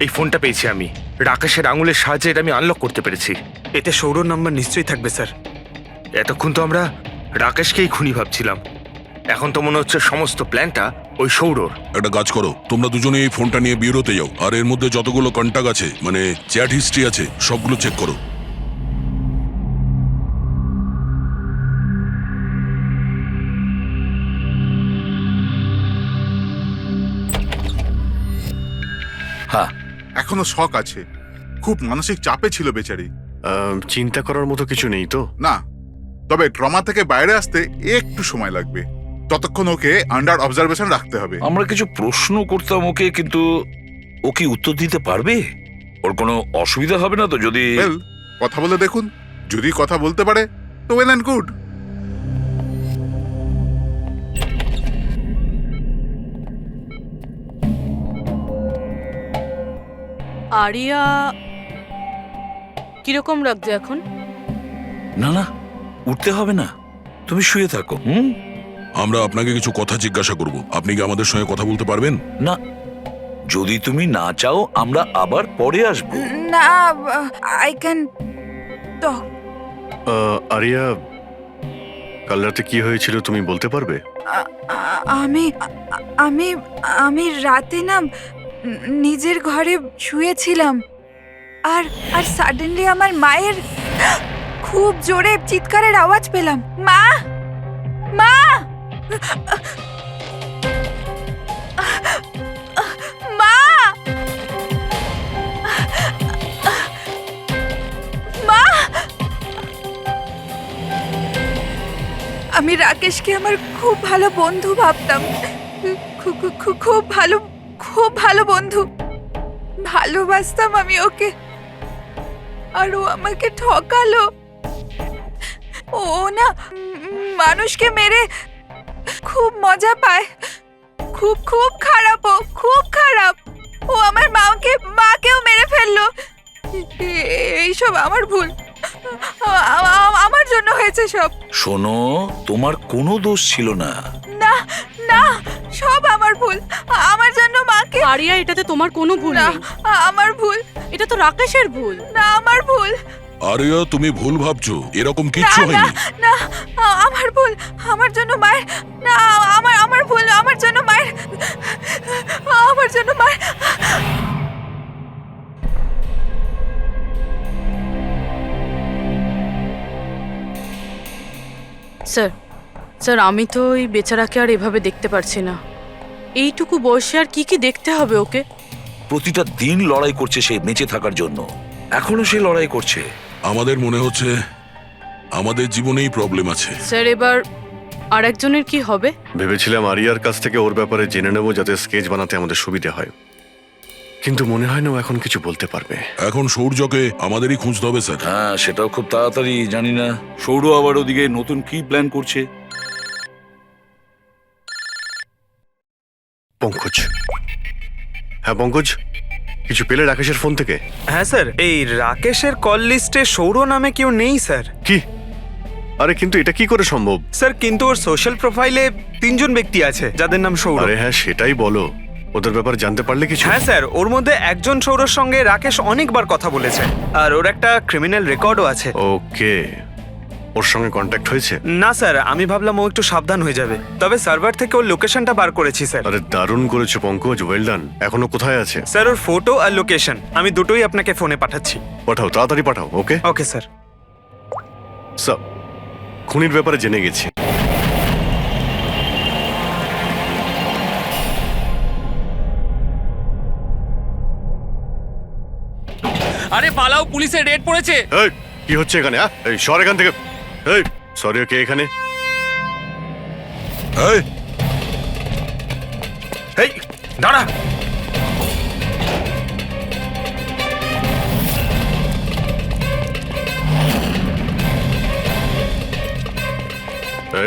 এই ফোনটা পেয়েছি আমি। রাকেশের আঙুলের সাহায্যে এটা আমি আনলক করতে পেরেছি। এতে সৌরভ নাম্বার নিশ্চয়ই থাকবে স্যার। এতক্ষণ তো আমরা রাকেশকেই খুনি ভাবছিলাম, এখন তো মনে হচ্ছে সমস্ত প্ল্যানটা ওই সৌরর। একটা কাজ করো, তোমরা দুজনে এই ফোনটা নিয়ে বিউরোতে যাও, আর এর মধ্যে যতগুলো কন্টাক্ট আছে, মানে চ্যাট হিস্ট্রি আছে, সবগুলো চেক করো। হ্যাঁ, এখনো শক আছে, খুব মানসিক চাপে ছিল বেচারি। চিন্তা করার মতো কিছু নেই তো? না, তবে ট্রমা থেকে বাইরে আসতে একটু সময় লাগবে। ততক্ষণ ওকে আন্ডার অবজারভেশন রাখতে হবে। আমরা কিছু প্রশ্ন করতাম ওকে, কিন্তু ও কি উত্তর দিতে পারবে? ওর কোনো অসুবিধা হবে না তো যদি? Well, কথা বলে দেখুন, যদি কথা বলতে পারে তো ওয়েল অ্যান্ড গুড। আরিয়া কিরকম লাগছে এখন? না না, উঠতে হবে না, তুমি শুয়ে থাকো। আমরা আপনাকে কিছু কথা জিজ্ঞাসা করব, আপনি কি আমাদের সঙ্গে কথা বলতে পারবেন? না, যদি তুমি না চাও আমরা আবার পরে আসবো। না, আই ক্যান টক। আরিয়া, কাল রাতে কি হয়েছিল তুমি বলতে পারবে? আমি আমি আমি রাতে না নিজের ঘরে শুয়েছিলাম, আর আর সাডেনলি আমার মায়ের খুব জোরে চিৎকারের আওয়াজ পেলাম। মা, মা, মা, মা। আমি রাকেশকে আমার খুব ভালো বন্ধু ভাবতাম, খুব ভালো বন্ধু ভালোবাসতাম আমি ওকে, আর ও আমাকে ঠকালো। ও না মানুষকে মেরে খুব মজা পায়। খুব খুব খারাপ, ও খুব খারাপ। ও আমার মাকেও মেরে ফেললো। এইসব আমার ভুল, আমার জন্য হয়েছে সব। শোনো, তোমার কোনো দোষ ছিল না। না না, সব আমার ভুল। আমার জন্য মাকে। আরিয়া, এটাতে তোমার কোনো ভুল না, নেই। আমার ভুল। এটা তো রাকেশের ভুল। না, আমার ভুল। আরিয়া, তুমি ভুল ভাবছো, এরকম কিচ্ছু না হয়নি। না, আমার ভুল। আমার জন্য মায়ের। না, আমার ভুল। আমার জন্য মায়ের। আমার জন্য মায়ের। স্যার, স্যার, আমি তো ওই বেচারাকে আর এভাবে দেখতে পারছি না। এইটুকু বয়সে আর কি কি দেখতে হবে ওকে? প্রতিটা দিন লড়াই করছে সে বেঁচে থাকার জন্য। এখনো সে লড়াই করছে। আমাদের মনে হচ্ছে আমাদের জীবনেই প্রবলেম আছে। স্যার, এবার আরেকজনের কি হবে? ভেবেছিলাম আরিয়ার কাছ থেকে ওর ব্যাপারে জেনে নেবো, যাতে স্কেচ বানাতে আমাদের সুবিধা হয়, কিন্তু মনে হয় না ও এখন কিছু বলতে পারবে। এখন সৌর্যকে আমাদেরই খুঁজতে হবে স্যার। হ্যাঁ, সেটাও খুব তাড়াতাড়ি। জানি না সৌর আবার ওদিকে নতুন কি প্ল্যান করছে। পঙ্কজ। হ্যাঁ পঙ্কজ, কিছু পেলে রাকেশের ফোন থেকে? হ্যাঁ স্যার, এই রাকেশের কল লিস্টে সৌর নামে কেউ নেই স্যার। কি? আরে কিন্তু এটা কি করে সম্ভব? স্যার, কিন্তু ওর সোশ্যাল প্রোফাইলে 3 জন ব্যক্তি আছে যাদের নাম সৌর। আরে হ্যাঁ, সেটাই বলো। ওদের ব্যাপারে জানতে পারলে কিছু? হ্যাঁ স্যার, ওর মধ্যে একজন সৌরর সঙ্গে রাকেশ অনেকবার কথা বলেছে, আর ওর একটা ক্রিমিনাল রেকর্ডও আছে। ওকে, ওর সঙ্গে কন্ট্যাক্ট হয়েছে? না স্যার, আমি ভাবলাম ও একটু সাবধান হয়ে যাবে, তবে সার্ভার থেকে ওর লোকেশনটা বার করেছি স্যার। আরে দারুণ করেছো পঙ্কজ, ওয়েল ডান। এখনো কোথায় আছে? স্যার, ওর ফটো আর লোকেশন আমি দুটোই আপনাকে ফোনে পাঠাচ্ছি। পাঠাও, তাড়াতাড়ি পাঠাও। ওকে ওকে স্যার। স্যার, খুনির ব্যাপারে জেনে গেছি। আরে পালাও, পুলিশের রেড পড়েছে। এই, কি হচ্ছে এখানে? এই সর এখান থেকে। এই সরি, কে এখানে? এই এই দাঁড়া।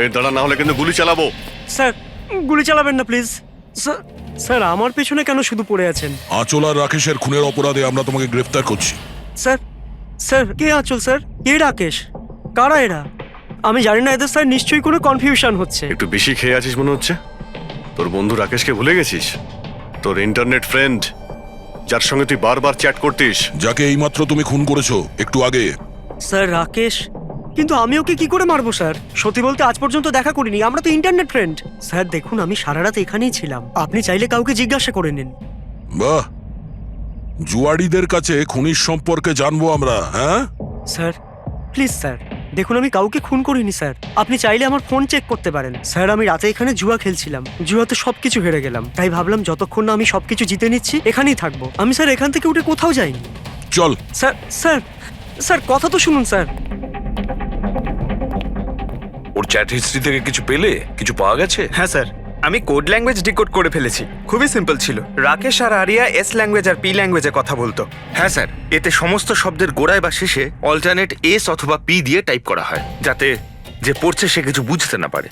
এই দাঁড়া, না হলে কিন্তু গুলি চালাবো। স্যার, গুলি চালাবেন না প্লিজ। স্যার, আমার পেছনে কেন শুধু পড়ে আছেন? আঁচল আর রাকেশের খুনের অপরাধে আমরা তোমাকে গ্রেফতার করছি। স্যার, কে আঁচল স্যার? কে রাকেশ? কারা এরা? আমি জানি না এদের, স্যার। নিশ্চয়ই কোনো কনফিউশন হচ্ছে। একটু বেশি খেয়ে আছিস মনে হচ্ছে। তোর বন্ধু রাকেশকে ভুলে গেছিস? তোর ইন্টারনেট ফ্রেন্ড, যার সঙ্গে তুই বারবার চ্যাট করতিস, যাকে এইমাত্র তুমি খুন করেছো একটু আগে। স্যার, রাকেশ? কিন্তু আমি ওকে কি করে মারবো স্যার? সত্যি বলতে আজ পর্যন্ত দেখা করিনি, আমরা তো ইন্টারনেট ফ্রেন্ড। স্যার দেখুন, আমি সারা রাত এখানেই ছিলাম, আপনি চাইলে কাউকে জিজ্ঞাসা করে নিন। বাহ, জুয়াড়িদের কাছে খুনির সম্পর্কে জানবো আমরা। হ্যাঁ স্যার, প্লিজ স্যার, দেখুন আমি কাউকে খুন করিনি স্যার। আপনি চাইলে আমার ফোন চেক করতে পারেন স্যার। আমি রাতে এখানে জুয়া খেলছিলাম, জুয়াতে সবকিছু হেরে গেলাম, তাই ভাবলাম যতক্ষণ না আমি সবকিছু জিতে নিচ্ছি এখানেই থাকবো। আমি স্যার এখান থেকে উঠে কোথাও যাইনি। চল। স্যার স্যার স্যার, কথা তো শুনুন স্যার। ওর চ্যাট হিস্ট্রি থেকে কিছু পেলে? কিছু পাওয়া গেছে? হ্যাঁ স্যার, আমি কোড ল্যাঙ্গুয়েজ ডিকোড করে ফেলেছি। খুবই সিম্পল ছিল। রাকেশ আর আরিয়া এস ল্যাঙ্গুয়েজ আর পি ল্যাঙ্গুয়েজে কথা বলতো। হ্যাঁ স্যার, এতে সমস্ত শব্দের গোড়ায় বা শেষে অল্টারনেট এস অথবা পি দিয়ে টাইপ করা হয়, যাতে যে পড়ছে সে কিছু বুঝতে না পারে।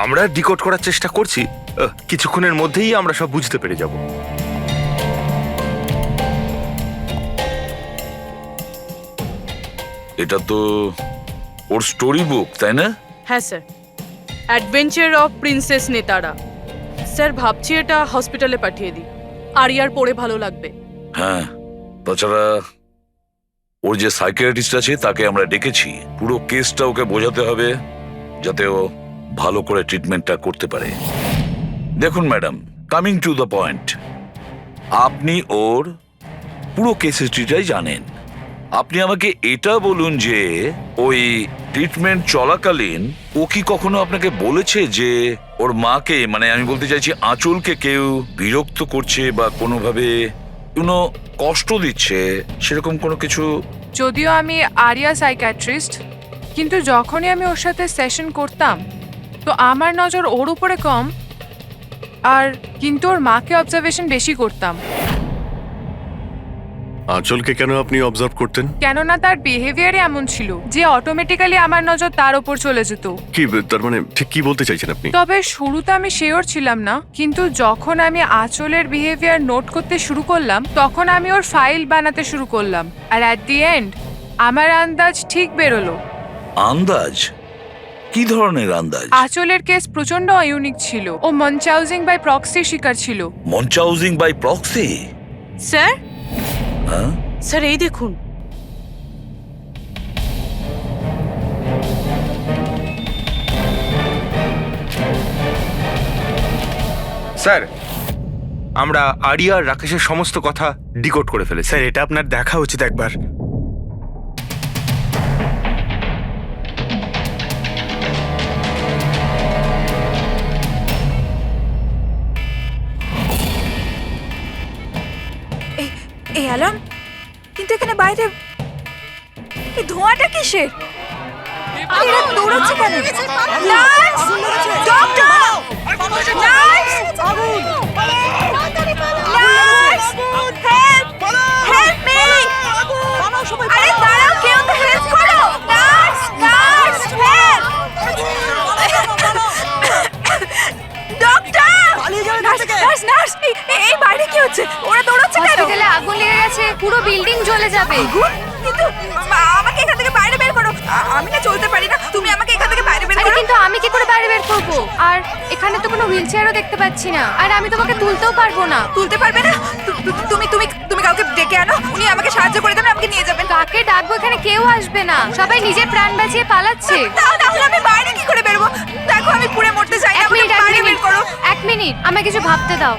আমরা ডিকোড করার চেষ্টা করছি, কিছুক্ষণের মধ্যেই আমরা সব বুঝতে পেরে যাব। এটা তো ওর স্টোরি বুক, তাই না? হ্যাঁ স্যার, অ্যাডভেঞ্চার অফ প্রিন্সেস নেতারা। স্যার, ভাবছি এটা হসপিটালে পাঠিয়ে দিই, আরিয়ার পড়ে ভালো লাগবে। হ্যাঁ, তাছাড়া ওর যে সাইকিয়াট্রিস্ট আছে তাকে আমরা ডেকেছি। পুরো কেসটা ওকে বোঝাতে হবে, যাতে ও ভালো করে ট্রিটমেন্টটা করতে পারে। দেখুন madam, coming to the point, আপনি ওর পুরো কেস হিস্ট্রিটাই জানেন। আপনি আমাকে এটা বলুন যে ওই ট্রিটমেন্ট চলাকালীন ও কি কখনো আপনাকে বলেছে যে ওর মাকে, মানে আমি বলতে চাইছি আঁচলকে, কেউ বিরক্ত করছে বা কোনোভাবে কোনো কষ্ট দিচ্ছে, সেরকম কোনো কিছু? যদিও আমি আরিয়া সাইকিয়াট্রিস্ট, কিন্তু যখনই আমি ওর সাথে সেশন করতাম তো আমার নজর ওর উপরে কম, আর কিন্তু ওর মাকে অবজারভেশন বেশি করতাম। আঁচলকে কেন আপনি অবজার্ভ করতেন? কেননা তার বিহেভিয়ারে এমন ছিল যে অটোমেটিক্যালি আমার নজর তার ওপর চলে যেত। কি তার মানে ঠিক কি বলতে চাইছেন আপনি? তবে শুরুতে আমি শিওর ছিলাম না, কিন্তু যখন আমি আঁচলের বিহেভিয়ার নোট করতে শুরু করলাম তখন আমি ওর ফাইল বানাতে শুরু করলাম, আর অ্যাট দি এন্ড আমার আন্দাজ ঠিক বেরোলো। আন্দাজ? কি ধরনের আন্দাজ? আঁচলের কেস প্রচন্ড ইউনিক ছিল। ও মনচাউজিং বাই প্রক্সির শিকার ছিল। মনচাউজিং বাই প্রক্সি? স্যার, হ্যাঁ স্যার এই দেখুন। স্যার, আমরা আরিয়া আর রাকেশের সমস্ত কথা ডিকোড করে ফেলেছি। স্যার এটা আপনার দেখা উচিত একবার। এই অ্যালার্ম, কিন্তু এখানে বাইরে এই ধোঁয়াটা কিসের? এরা দৌড়াচ্ছে কেন? Nurse! Doctor! Nurse! Nurse! Help! Help me! আরে দাঁড়াও, কেউ তো হেল্প করো! Nurse! Nurse! Help! Doctor! Nurse! Nurse! এই বাইরে কি হচ্ছে? ওরা দৌড়াচ্ছে কেন? হসপিটালে আগুন লেগে গেছে, পুরো বিল্ডিং জ্বলে যাবে। কিন্তু আমাকে এখান থেকে বাইরে বের করো। আমি না চলতে পারি না, তুমি আমাকে এখান থেকে বাইরে বের আরে করো। কিন্তু আমি কি করে বাইরে বের করব? আর এখানে তো কোনো হুইল চেয়ারও দেখতে পাচ্ছি না, আর আমি তোমাকে তুলতেও পারবো না। তুলতে পারবে না? তুমি তুমি তুমি কাউকে ডেকে আনো, উনি আমাকে সাহায্য করে দেবেন, আমাকে নিয়ে যাবেন। কাকে ডাকবো? এখানে কেউ আসবে না, সবাই নিজের প্রাণ বাঁচিয়ে পালাচ্ছে। তাহলে আমি বাইরে কি করে বেরোবো? দেখো আমি পুড়ে মরতে চাই না, আমাকে বাইরে বের করো। এক মিনিট, আমায় কিছু ভাবতে দাও।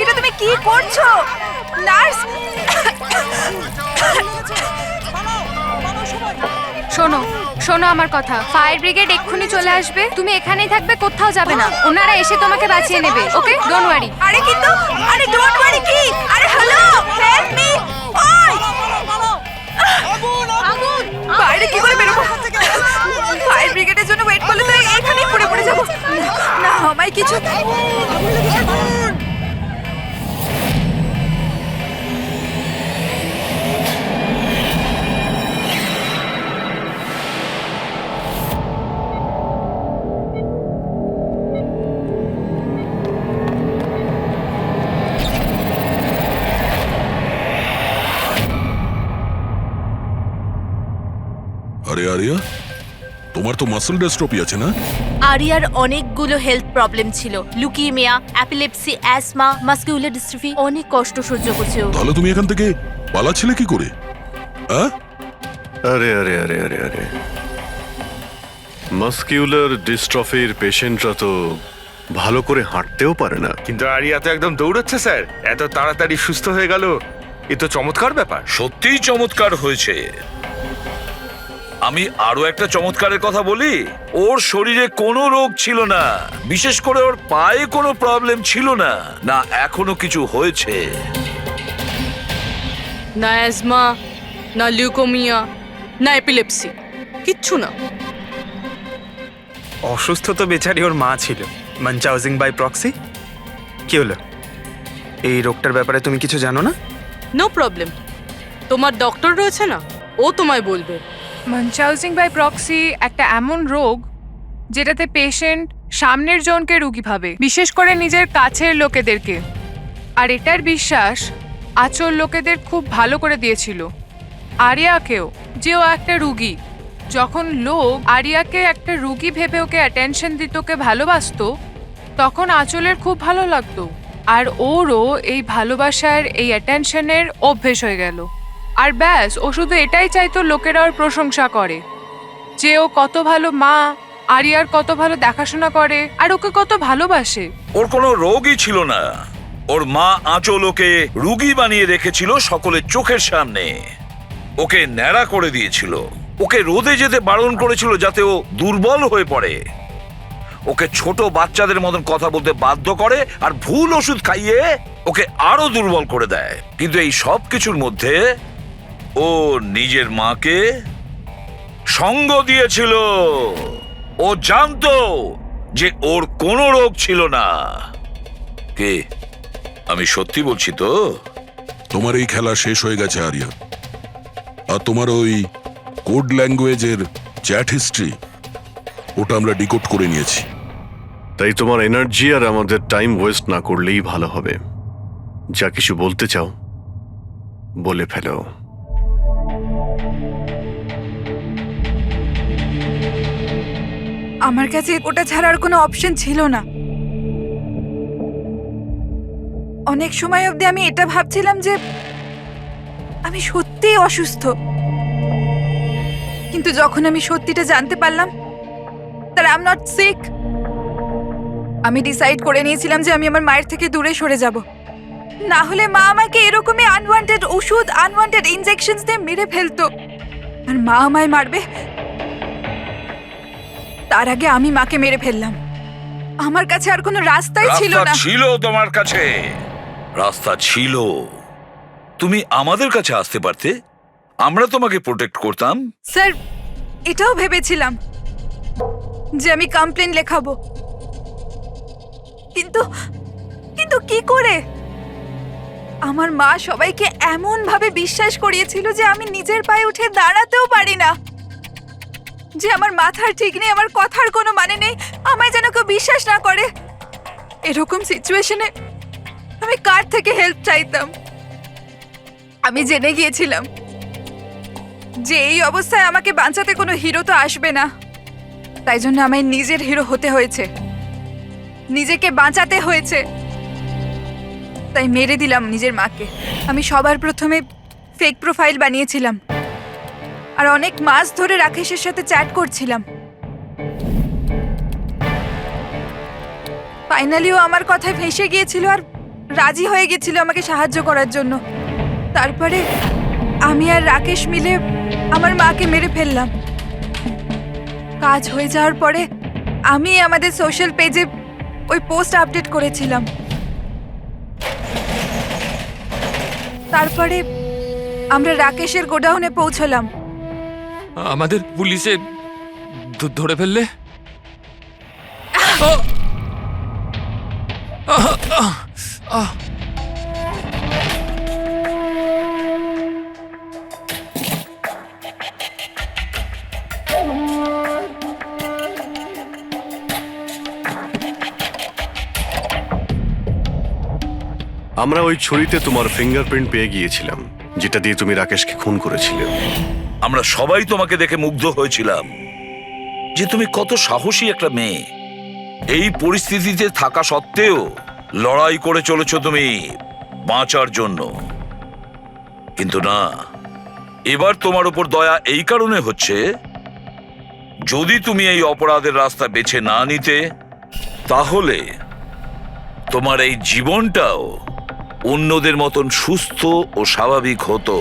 এটা তুমি কি করছো নার্স? শোনো শোনো আমার কথা, ফায়ার ব্রিগেড এক্ষুনি চলে আসবে, তুমি এখানেই থাকবে, কোথাও যাবে না। ওনারা এসে তোমাকে বাঁচিয়ে নেবে, ওকে? Don't worry. আরে কিন্তু আরে ডোন্ট ওয়ারি কি? আরে হ্যালো, হেল্প মি! ওই আগুন! বাইরে কি করে বেরোবো? ফায়ার ব্রিগেডের জন্য ওয়েট করলে তো এখানেই পড়ে পড়ে যাবো। না আমায় কিছু আরে আরিয়া, তোমার তো মাসল ডিস্ট্রফি আছে না? আরিয়ার অনেকগুলো হেলথ প্রবলেম ছিল, লুকিমিয়া, অ্যাপিলেপসি, অ্যাসমা, মাসকুলার ডিস্ট্রফি, অনেক কষ্ট সহ্য করছে ও। তাহলে তুমি এখান থেকে পালাচ্ছিলে কি করে? হ্যাঁ? আরে আরে আরে আরে আরে মাসকিউলার ডিস্ট্রফির পেশেন্টরা তো ভালো করে হাঁটতেও পারে না। কিন্তু আরিয়া তো একদম দৌড়াচ্ছে স্যার, এত তাড়াতাড়ি সুস্থ হয়ে গেল, এ তো চমৎকার ব্যাপার। সত্যিই চমৎকার হয়েছে। আমি আরো একটা চমৎকারের কথা বলি, ওর শরীরে কোনো রোগ ছিল না, বিশেষ করে ওর পায়ে কোনো প্রবলেম ছিল না, না এখনো কিছু হয়েছে। না অ্যাজমা, না লিউকোমিয়া, না এপিলেপসি, কিচ্ছু না। অসুস্থ তো বেচারি ওর মা ছিল, মনচাউজিং বাই প্রক্সি। কি হলো? এই রোগটার ব্যাপারে তুমি কিছু জানো না? নো প্রবলেম, তোমার ডক্টর রয়েছে না, ও তোমায় বলবে। মনচাউজিং বাই প্রক্সি একটা এমন রোগ যেটাতে পেশেন্ট সামনের জনকে রোগী ভাবে, বিশেষ করে নিজের কাছের লোকেদেরকে। আর এটার বিশ্বাস আচল লোকেদের খুব ভালো করে দিয়েছিল আরিয়াকেও, যে ও একটা রুগী। যখন লোক আরিয়াকে একটা রুগী ভেবে ওকে অ্যাটেনশন দিত, ওকে ভালোবাসতো, তখন আচলের খুব ভালো লাগতো। আর ওরও এই ভালোবাসার, এই অ্যাটেনশনের অভ্যেস হয়ে গেল। আর ব্যাস, ও শুধু এটাই চাইতো লোকেরা ওর প্রশংসা করে, যে ও কত ভালো মা, আরিয়ার কত ভালো দেখাশোনা করে, আর ওকে কত ভালোবাসে। ওর কোনো রোগই ছিল না, ওর মা আঁচল ওকে রুগী বানিয়ে রেখেছিল সকলের চোখের সামনে। ওকে ন্যাড়া করে দিয়েছিল, ওকে রোদে যেতে বারণ করেছিল যাতে ও দুর্বল হয়ে পড়ে, ওকে ছোট বাচ্চাদের মতন কথা বলতে বাধ্য করে, আর ভুল ওষুধ খাইয়ে ওকে আরো দুর্বল করে দেয়। কিন্তু এই সব কিছুর মধ্যে ও নিজের মাকে সঙ্গ দিয়েছিল। ও জানতো যে ওর কোনো রোগ ছিল না। কে আমি সত্যি বলছি তো। তোমার এই খেলা শেষ হয়ে গেছে আরিয়া, আর তোমার ওই কোড ল্যাঙ্গুয়েজের চ্যাট হিস্ট্রি ওটা আমরা ডিকোড করে নিয়েছি। তাই তোমার এনার্জি আর আমাদের টাইম ওয়েস্ট না করলেই ভালো হবে। যা কিছু বলতে চাও বলে ফেলো। আমার কাছে ওটা ছাড়ার কোনো অপশন ছিল না। অনেক সময় অবধি আমি এটা ভাবছিলাম যে আমি সত্যিই অসুস্থ, কিন্তু যখন আমি সত্যিটা জানতে পারলাম that I'm not sick, আমি ডিসাইড করে নিয়েছিলাম যে আমি আমার মায়ের থেকে দূরে সরে যাব। না হলে মা আমাকে এরকমই আনওয়ান্টেড ওষুধ, আনওয়ান্টেড ইনজেকশনস দিয়ে মেরে ফেলতো। আর মা আমায় মারবে তার আগে আমি মাকে মেরে ফেললাম। আমার কাছে আর কোনো রাস্তাই ছিল না। ছিল তোমার কাছে, রাস্তা ছিল। তুমি আমাদের কাছে আসতে পারতে, আমরা তোমাকে প্রোটেক্ট করতাম। স্যার, এটাও ভেবেছিলাম যে আমি কমপ্লেন লেখাবো, কিন্তু কিন্তু কি করে? আমার মা সবাইকে এমন ভাবে বিশ্বাস করিয়েছিল যে আমি নিজের পায়ে উঠে দাঁড়াতেও পারি না, যে আমার মাথার ঠিক নেই, আমার কথার কোনো মানে নেই, আমায় যেন কেউ বিশ্বাস না করে। এরকম সিচুয়েশনে আমি কার থেকে হেল্প চাইতাম? আমি জেনে গিয়েছিলাম যে এই অবস্থায় আমাকে বাঁচাতে কোনো হিরো তো আসবে না, তাই জন্য আমায় নিজের হিরো হতে হয়েছে, নিজেকে বাঁচাতে হয়েছে। তাই মেরে দিলাম নিজের মাকে। আমি সবার প্রথমে ফেক প্রোফাইল বানিয়েছিলাম আর অনেক মাস ধরে রাকেশের সাথে চ্যাট করছিলাম। ফাইনালিও আমার কথায় ফেঁসে গিয়েছিল আর রাজি হয়ে গেছিল আমাকে সাহায্য করার জন্য। তারপরে আমি আর রাকেশ মিলে আমার মাকে মেরে ফেললাম। কাজ হয়ে যাওয়ার পরে আমি আমাদের সোশ্যাল পেজে ওই পোস্ট আপডেট করেছিলাম। তারপরে আমরা রাকেশের গোডাউনে পৌঁছলাম। আমাদের পুলিশে ধরে ফেললে? আমরা ওই ছুরিতে তোমার ফিঙ্গারপ্রিন্ট পেয়ে গিয়েছিলাম, যেটা দিয়ে তুমি রাকেশকে খুন করেছিলে। আমরা সবাই তোমাকে দেখে মুগ্ধ হয়েছিলাম যে তুমি কত সাহসী একটা মেয়ে। এই পরিস্থিতিতে থাকা সত্ত্বেও লড়াই করে চলেছ তুমি বাঁচার জন্য। কিন্তু না, এবার তোমার উপর দয়া এই কারণে হচ্ছে, যদি তুমি এই অপরাধের রাস্তা বেছে না নিতে, তাহলে তোমার এই জীবনটাও অন্যদের মতন সুস্থ ও স্বাভাবিক হতো।